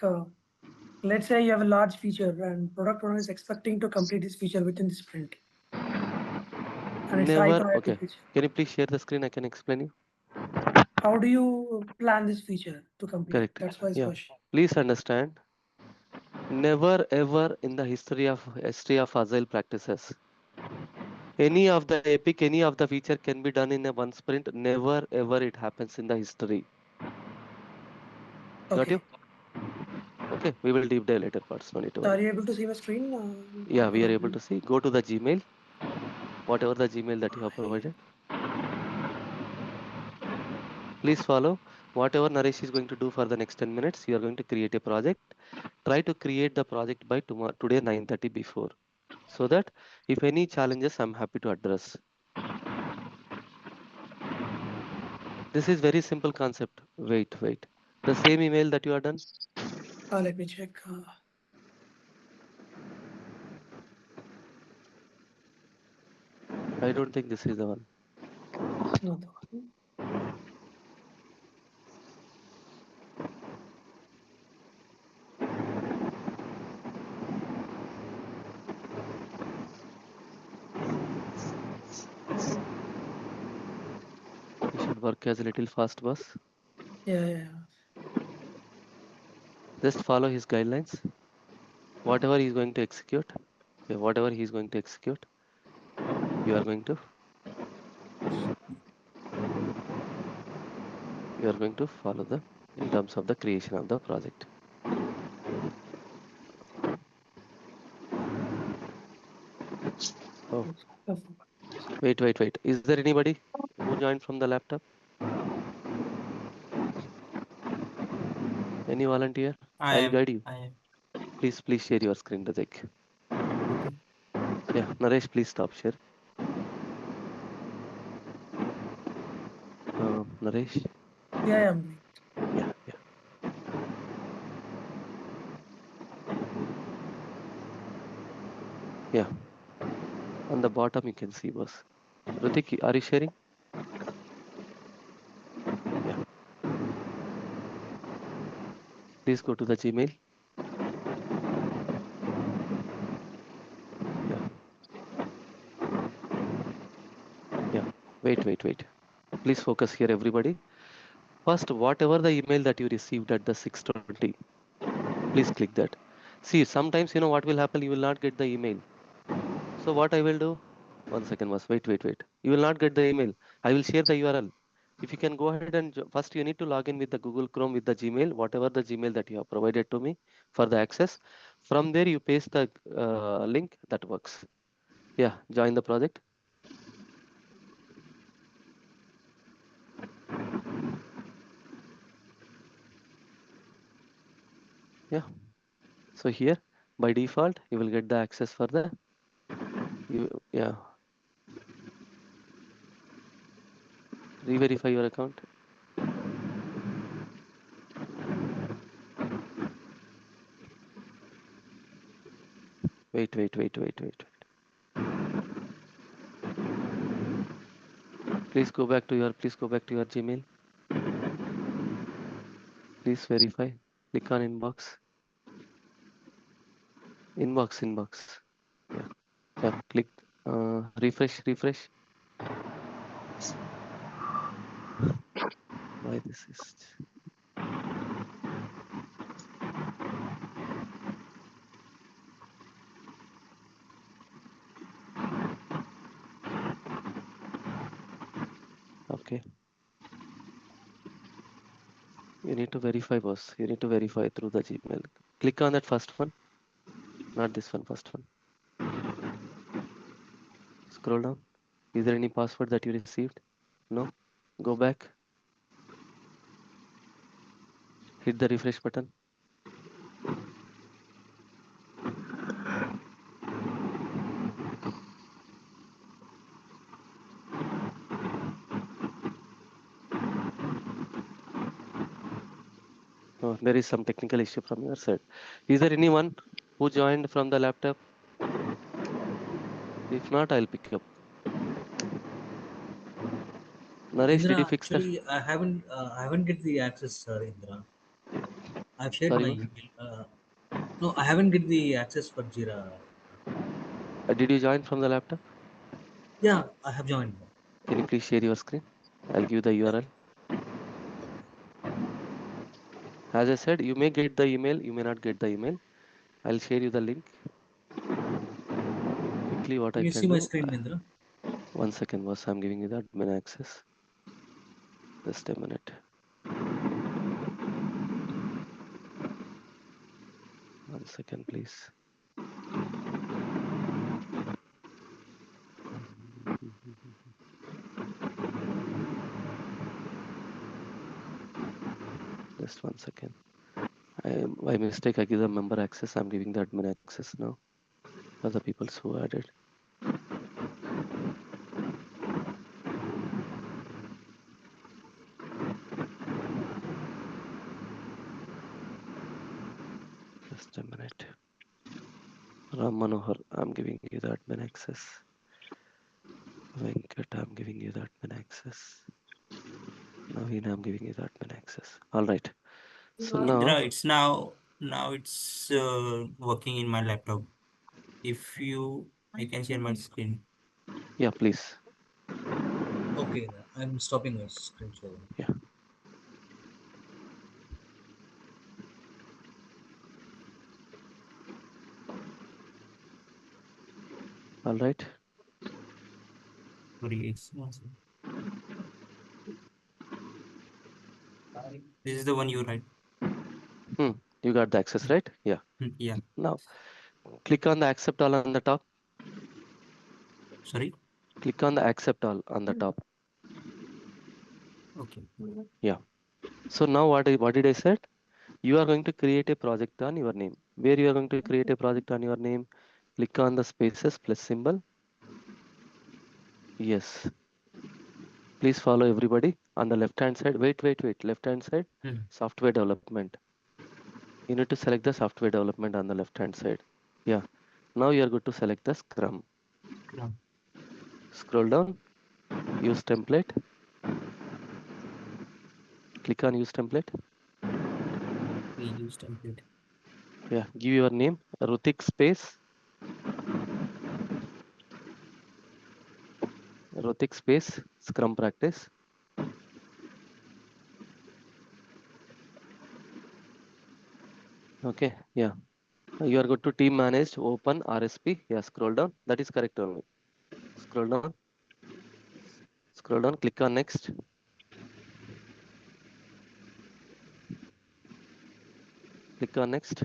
let's say you have a large feature and product owner is expecting to complete this feature within the sprint, and it's a high Never. priority Okay. feature. Can you please share the screen? I can explain you. How do you plan this feature to complete? Correct. That's why it's Yeah. question. Please understand. Never ever in the history of agile practices, any of the epic, any of the feature can be done in a one sprint. Never ever it happens in the history. Got Okay. you? Okay. We will deep dive later parts. No need to So are worry. you able to see my screen? Yeah, we are able Probably. to see. Go to the Gmail, whatever the Gmail that you have provided. Please follow whatever Naresh is going to do for the next 10 minutes. You are going to create a project. Try to create the project by tomorrow, today 9:30 before, so that if any challenges, I'm happy to address. This is very simple concept. Wait. The same email that you are done. Let me check. I don't think this is the one. Not the one. You should work as a little fast, boss. Yeah. Just follow his guidelines. Whatever he's going to execute, okay, whatever he's going to execute, you are going to follow them in terms of the creation of the project. Oh, wait. Is there anybody who joined from the laptop? Any volunteer? I'll guide you. I am. Please share your screen, Rajek. Okay. Yeah, Naresh, please stop share. Naresh. Yeah, I'm doing. Yeah. Yeah. On the bottom, you can see, boss. Ritik, are you sharing? Yeah. Please go to the Gmail. Yeah. Wait. Please focus here, everybody. First, whatever the email that you received at the 6:20, please click that. See, sometimes you know what will happen. You will not get the email. So what I will do? 1 second, boss. Wait. You will not get the email. I will share the URL. If you can go ahead and first you need to log in with the Google Chrome with the Gmail, whatever the Gmail that you have provided to me for the access. From there, you paste the link that works. Yeah, join the project. Yeah. So here, by default, you will get the access for the, yeah. Re-verify your account. Wait. Please go back to your Gmail. Please verify. Click on inbox. Inbox. Yeah. Click refresh. Why this is? Okay. You need to verify, boss. You need to verify through the Gmail. Click on that first one, not this one. First one. Scroll down. Is there any password that you received? No. Go back. Hit the refresh button. Oh, there is some technical issue from your side. Is there anyone who joined from the laptop? If not, I'll pick up. Naresh, did you Indra, fix that? actually, I haven't get the access, Indra. I've shared Sorry, my what? email. No, I haven't get the access for Jira. Did you join from the laptop? Yeah, I have joined. Can you please share your screen? I'll give the URL. As I said, you may get the email, you may not get the email. I'll share you the link. Quickly, what Can I you see can my do. screen, Indra? 1 second, boss. I'm giving you the admin access. Just a minute. 1 second, please. Just 1 second. By mistake, I give the member access. I'm giving the admin access now for the people who added. Just a minute. Ram Manohar, I'm giving you the admin access. Venkat, I'm giving you the admin access. Naveen, I'm giving you the admin access. All right. So Indra, now, it's now it's working in my laptop. If you, I can share my screen. yeah, please. Okay, Indra. I'm stopping my screen share. Yeah. All right. Sorry, this is the one you write. You got the access, right? Yeah. Yeah. Now, click on the accept all on the top. Sorry. Click on the accept all on the top. Okay. Yeah. So now what did I said? You are going to create a project on your name. Where you are going to create a project on your name? Click on the spaces plus symbol. Yes. Please follow everybody on the left hand side. Wait. Left hand side, software development. You need to select the software development on the left hand side. Yeah. Now you are going to select the Scrum. Scrum. Scroll down, use template. Click on use template. We use template. Yeah. Give your name, Rutik space. Rutik space, Scrum practice. Okay. Yeah. You are going to team managed open RSP. Yeah. Scroll down. That is correct only. Scroll down. Scroll down. Click on next. Click on next.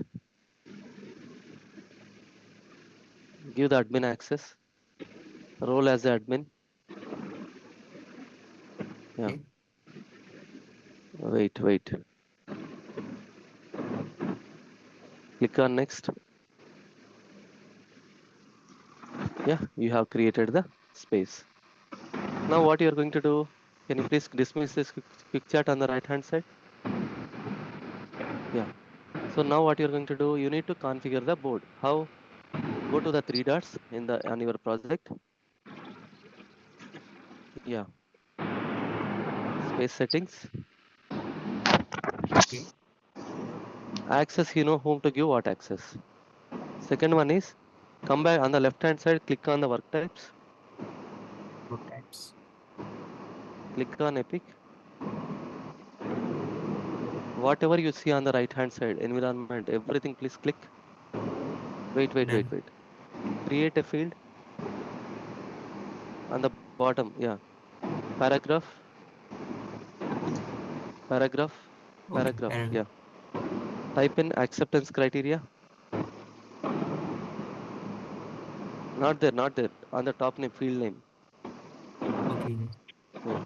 Give the admin access. Role as the admin. Yeah. Okay. Wait. Click on next. Yeah, you have created the space. Now what you are going to do? Can you please dismiss this quick chat on the right hand side? Yeah. So now what you're going to do? You need to configure the board. How? Go to the three dots on your project. Yeah. Space settings. Okay. Access. You know whom to give what access. Second one is come back on the left hand side. Click on the work types. Good types. Click on Epic. Whatever you see on the right hand side, environment, everything, please click. Wait. Done. Create a field on the bottom. Yeah. Paragraph. Okay. Paragraph. Yeah. Type in acceptance criteria. Not there. On the top name, field name. Okay. Yeah.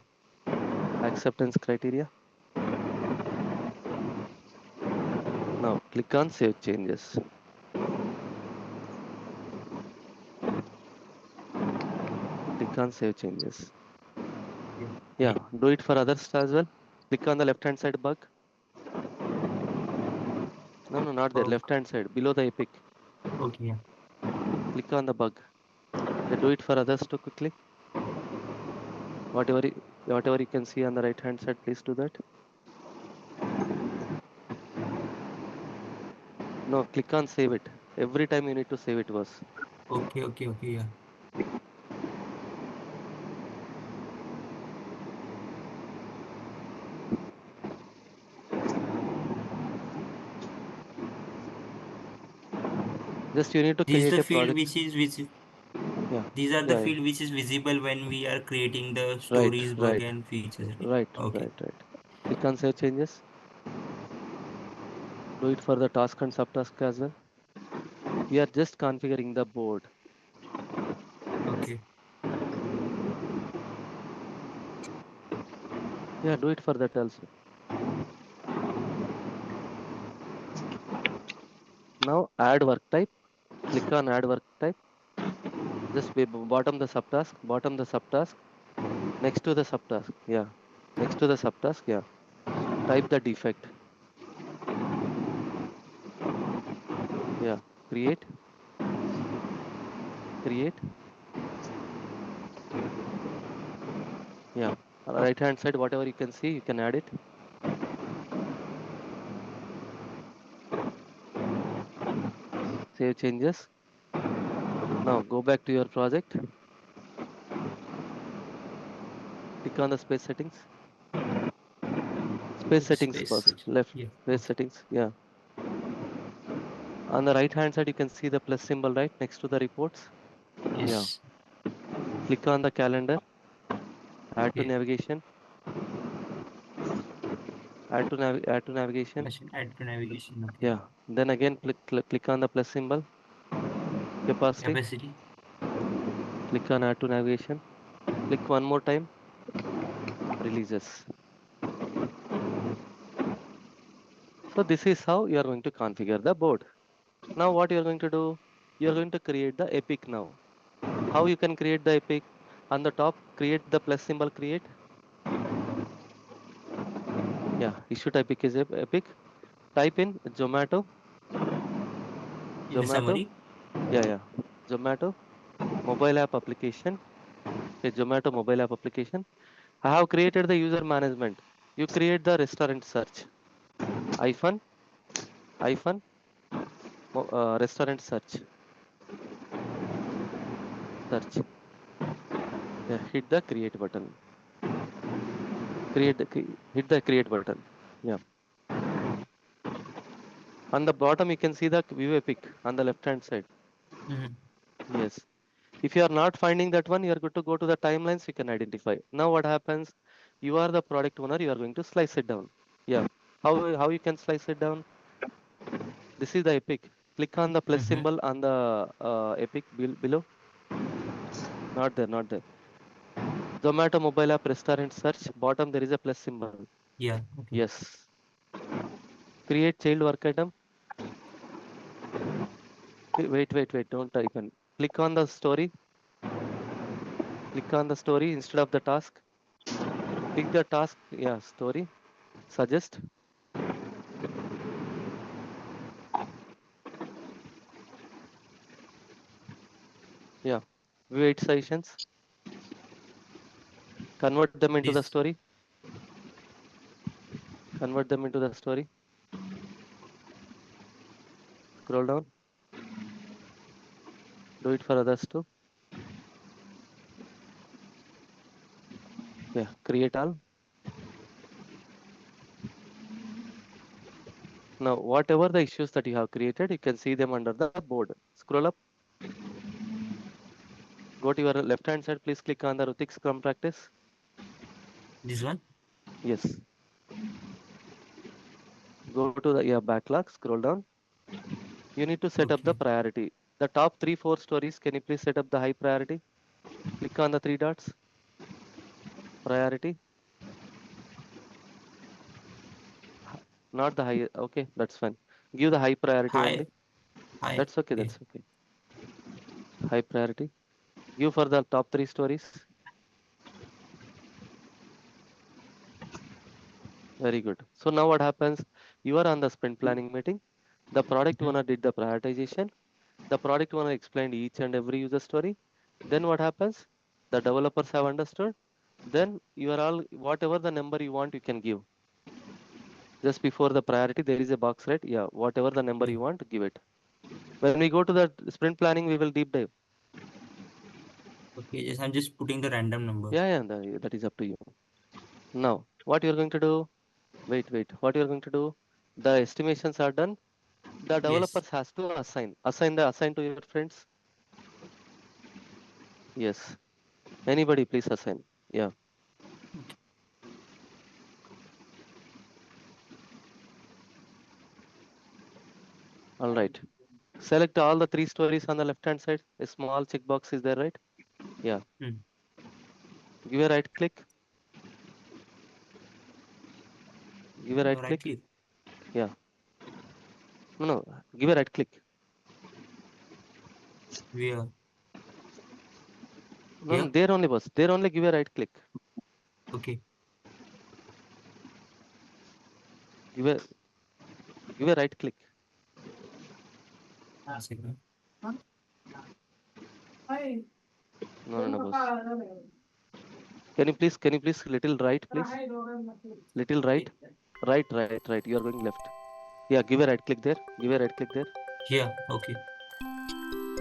Acceptance criteria. Now click on save changes. Click on save changes. Yeah. Do it for others as well. Click on the left hand side bug. No, not there. Oh, Left hand side, below the epic. okay, yeah. Click on the bug. Yeah, do it for others too quickly. Whatever you can see on the right hand side, please do that. No, click on save it. Every time you need to save it was. Okay, yeah. Just you need to This is create the a field project. which is Yeah. these are the Yeah. field which is visible when we are creating the Right. stories, bug Right. and features. Right. Okay. Right. Click on save changes. Do it for the task and subtask as well. We are just configuring the board. Okay. Yeah, do it for that also. Now add work type. Click on add work type. Just bottom the subtask. Next to the subtask. Yeah. Next to the subtask. Yeah. Type the defect. Yeah. Create. Yeah. Right hand side, whatever you can see, you can add it. Save changes. Now go back to your project. Click on the space settings. Space settings first. Left. Yeah. Space Okay. settings. Yeah. On the right hand side, you can see the plus symbol right next to the reports. Yeah. Yes. Click on the calendar. Add to Okay. navigation. Add to navigation. Add to navigation. Okay. Yeah. Then again, click on the plus symbol. Capacity. Capacity. Click on add to navigation. Click one more time. Releases. So this is how you are going to configure the board. Now what you are going to do? You are going to create the epic now. How you can create the epic? On the top, create the plus symbol, create. Yeah, issue type is epic. Type in Zomato. In the summary. Yeah. Zomato mobile app application. Okay, Zomato mobile app application. I have created the user management. You create the restaurant search. Hyphen restaurant search. Yeah, hit the create button. Hit the create button. Yeah. On the bottom, you can see the view epic on the left hand side. Yes. If you are not finding that one, you are good to go to the timelines. You can identify. Now what happens? You are the product owner. You are going to slice it down. Yeah. How you can slice it down? This is the epic. Click on the plus symbol on the epic below. Not there. Zomato mobile app restaurant search. Bottom there is a plus symbol. Yeah. Okay. Yes. Create child work item. Wait. Don't type in. Click on the story. Click on the story instead of the task. Pick the task. Yeah, story. Suggest. Yeah. Wait sessions. Convert them into the This. story. Scroll down. Do it for others too. Yeah. Create all. Now, whatever the issues that you have created, you can see them under the board. Scroll up. Go to your left hand side. Please click on the Rutik Scrum practice. This one. Yes. Go to the backlog. Scroll down. You need to set up the priority. The top 3-4 stories. Can you please set up the high priority? Click on the 3 dots. Priority. Not the high. Okay, that's fine. Give the high priority only. Hi. That's okay. High priority. Give for the top 3 stories. Very good. So now what happens? You are on the sprint planning meeting. The product Mhm. owner did the prioritization. The product owner explained each and every user story. Then what happens? The developers have understood. Then you are all, whatever the number you want, you can give. Just before the priority, there is a box, right? Yeah, whatever the number Yeah. you want, give it. When we go to the sprint planning, we will deep dive. Okay, yes, I'm just putting the random number. Yeah, that is up to you. Now, what you're going to do? Wait. What you're going to do? The estimations are done. The Yes. developers has to assign to your friends. Yes. Anybody, please assign. Yeah. Okay. All right. Select all the 3 stories on the left hand side. A small checkbox is there, right? Yeah. Hmm. Give a right click. Give a right Right click. click. Yeah. No. Give a right click. Where? No, Yeah. there only, boss. There only give a right click. Okay. Give a right click. One second. No, boss. Can you please little right, please? Little right. Right. You are going left. Yeah, give a right click there. Give a right click there. Yeah. Okay.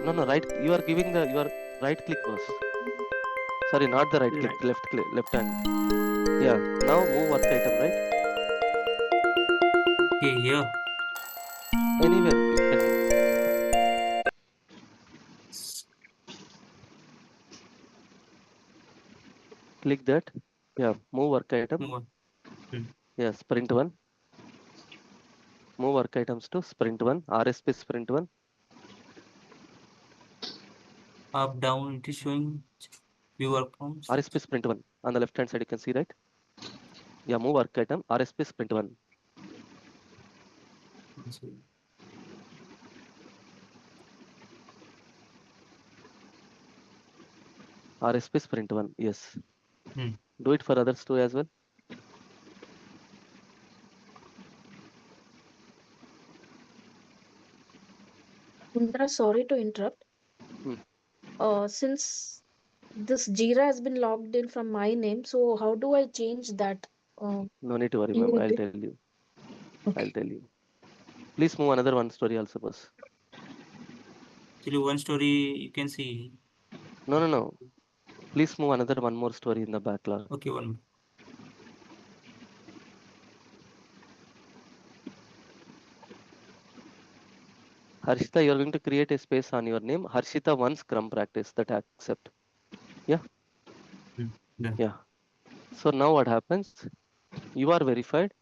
No, right. You are giving your right click, boss. Sorry, not the right click, Right. left hand. Yeah. Now move work item, right? Okay. Here. Anywhere you can click that. Yeah. Move work item. Move on. Hmm. Yeah. Sprint 1. Move work items to sprint 1. RSP sprint 1. Up, down. It is showing view outcomes. RSP sprint 1. On the left hand side, you can see, right? Yeah. Move work item. RSP sprint 1. RSP sprint 1. Yes. Hmm. Do it for others too as well. Indra, sorry to interrupt. Hmm. Since this Jira has been logged in from my name, so how do I change that? No need to worry, In ma'am. the I'll bit? tell you. I'll Okay. tell you. Please move another one story also, boss. Actually, one story you can see. No. Please move another one more story in the backlog. Okay, one. Harshita, you're going to create a space on your name. Harshita 1 Scrum practice that I accept. Yeah. Yeah. Yeah. So now what happens? You are verified.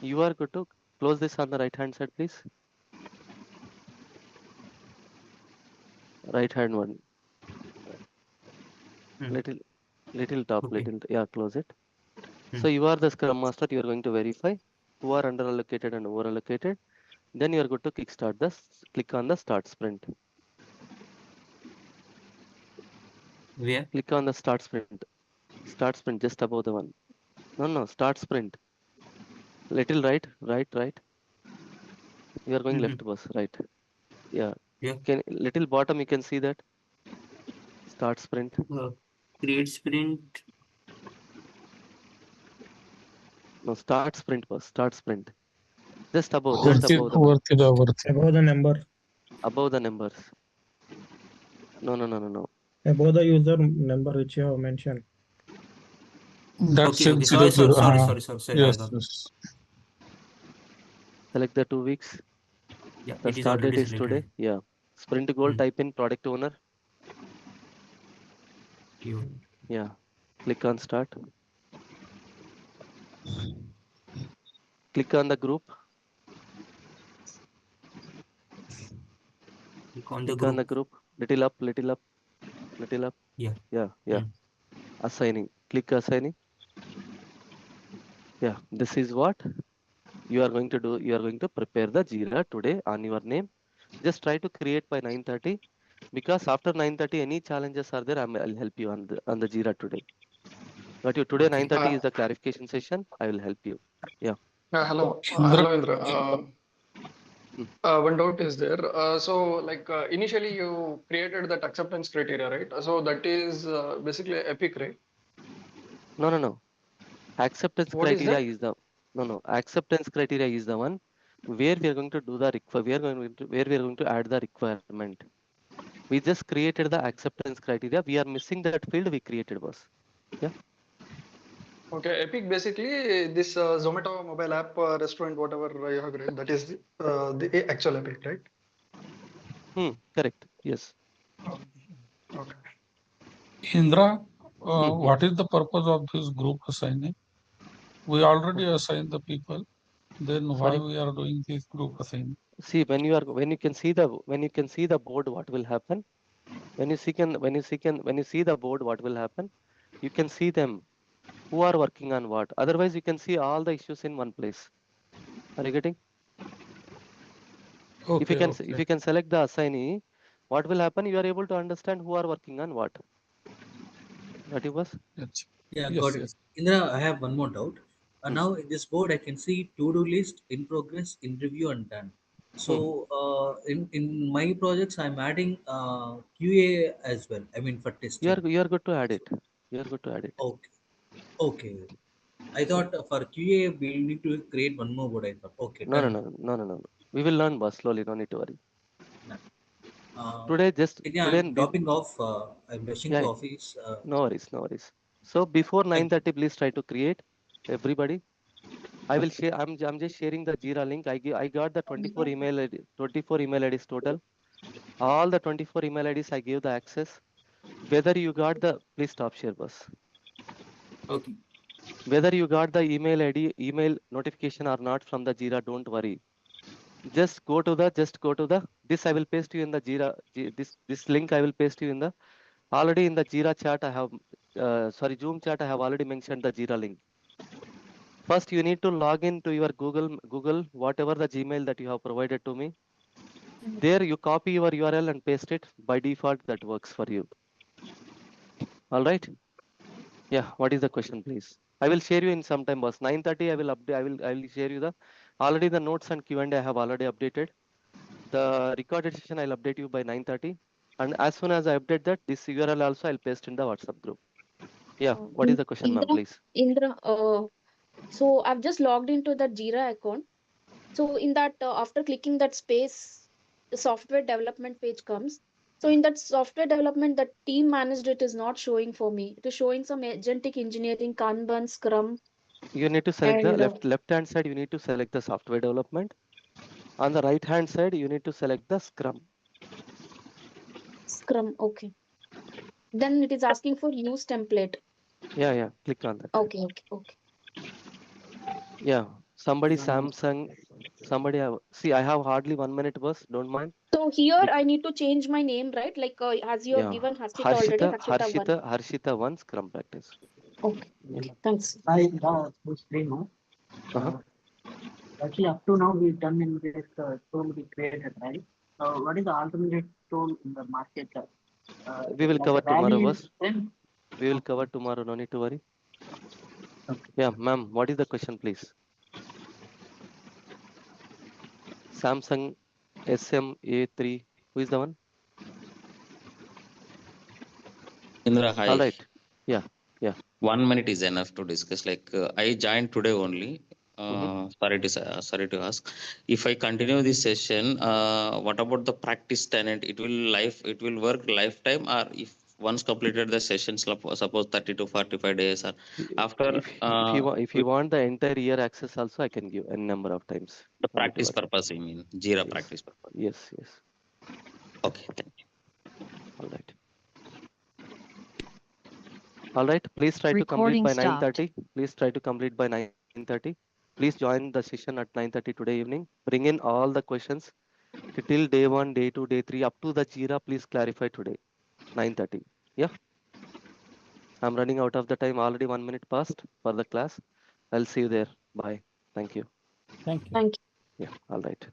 You are good to close this on the right hand side, please. Right hand one. Hmm. Little top, Okay. yeah, close it. Hmm. So you are the Scrum Master. You are going to verify who are under allocated and over allocated. Then you are good to kickstart this. Click on the start sprint. Where? Click on the start sprint. Start sprint just above the one. No, start sprint. Little right. You are going Mm-hmm. left, boss. Right. Yeah. Yeah. Little bottom, you can see that. Start sprint. Create sprint. No, start sprint, boss. Start sprint. Just above Start the one. Above the number, Above the numbers. No. above the user number which you have mentioned. That's Okay. it, Sorry. 0, 0. Sorry. I Yes, got. yes. Select the 2 weeks. Yeah. The It is start already date is today. selected. Yeah. Sprint goal, type in product owner. You. Yeah. Click on start. Click on the group. Click on the Click on the group. group. Little up. Yeah. Yeah. Hmm. Assigning. Click assigning. Yeah. This is what you are going to do. You are going to prepare the Jira today on your name. Just try to create by 9:30 because after 9:30 any challenges are there, I'll help you on the Jira today. But you today Okay. 9:30 is the clarification session. I will help you. Yeah. Hello, Indra. One doubt is there. Initially you created that acceptance criteria, right? So that is basically Epic, right? No. Acceptance What is criteria that? is the acceptance criteria is the one where we are going to do the where we are going to add the requirement. We just created the acceptance criteria. We are missing that field we created, boss. Yeah. Okay, Epic basically this Zomato mobile app restaurant, whatever you have created, that is the actual Epic, right? Correct. Yes. Okay. Indra, what is the purpose of this group assigning? We already assigned the people. Then why Sorry. we are doing this group assignment? See, when you can see the board, what will happen? When you see the board, what will happen? You can see them who are working on what. Otherwise, you can see all the issues in one place. Are you getting? If you can select the assignee, what will happen? You are able to understand who are working on what. Got you, boss? Yes. Yeah, Yes, got it. yes. Indra, I have one more doubt. Hmm. Now in this board, I can see to-do list, in progress, in review, and done. So in my projects, I'm adding QA as well. I mean for testing. You are good to add So, it. You are good to add it. okay, okay. I Yeah. thought for QA we need to create one more board. I thought, okay, done. No. We will learn, boss, slowly. No need to worry. Done. Yeah, Today, I'm dropping off. I'm rushing to yeah, office. no worries. So before Thank you. 9:30, please try to create everybody. I will share. I'm just sharing the Jira link. I got the 24 email ID, 24 email IDs total. All the 24 email IDs I gave the access. Whether you got the please stop share, boss. Okay. Whether you got the email ID, email notification or not from the Jira, don't worry. Just go to the this I will paste you in the Jira. This link I will paste you in the already in the Jira chat. I have Zoom chat. I have already mentioned the Jira link. First, you need to log in to your Google, whatever the Gmail that you have provided to me. There you copy your URL and paste it. By default, that works for you. All right. Yeah. What is the question, please? I will share you in some time, boss. 9:30. I will update. I will share you the already the notes and Q&A I have already updated. The recorded session I'll update you by 9:30. And as soon as I update that, this URL also I'll paste in the WhatsApp group. Yeah. What is the question, ma'am, please? Indra, so I've just logged into that Jira account. So in that, after clicking that space, the software development page comes. So in that software development, the team managed it is not showing for me. It is showing some agentic engineering, Kanban, Scrum, You need to select the and left hand side. You need to select the software development. On the right hand side, you need to select the Scrum. Scrum. Okay. Then it is asking for use template. Yeah. Click on that. Okay. Yeah. Somebody Samsung. Somebody have see. I have hardly 1 minute, boss. Don't mind. So here I need to change my name, right? Like as you have Yeah. given Harshita already, Harshita 1. Harshita 1 Scrum practice. Okay. Yeah. Thanks. Uh-huh. Actually, up to now, we've done in this tool we created, right? So, what is the alternate tool in the market? We will Like cover a tomorrow, value boss. in We will cover tomorrow. No need to worry. Yeah, ma'am. What is the question, please? Samsung SMA3. Who is the one? Indra, hi. All right. Yeah. 1 minute is enough to discuss. Like I joined today only. Sorry to ask. If I continue this session, what about the practice tenant? It will work lifetime, or if once completed the sessions, suppose 30 to 45 days, or after If you want the entire year access, also I can give a number of times. the No need to practice worry. purpose, I mean Jira Yes. practice purpose. Yes. Okay, thank you. All right. All right. Please try to complete Recording by stopped. 9:30. Please try to complete by 9:30. Please join the session at 9:30 today evening. Bring in all the questions till day 1, day 2, day 3 up to the Jira. Please clarify today. 9:30. Yeah. I'm running out of the time. Already 1 minute passed for the class. I'll see you there. Bye. Thank you. Thank you. Thank you. Yeah. All right.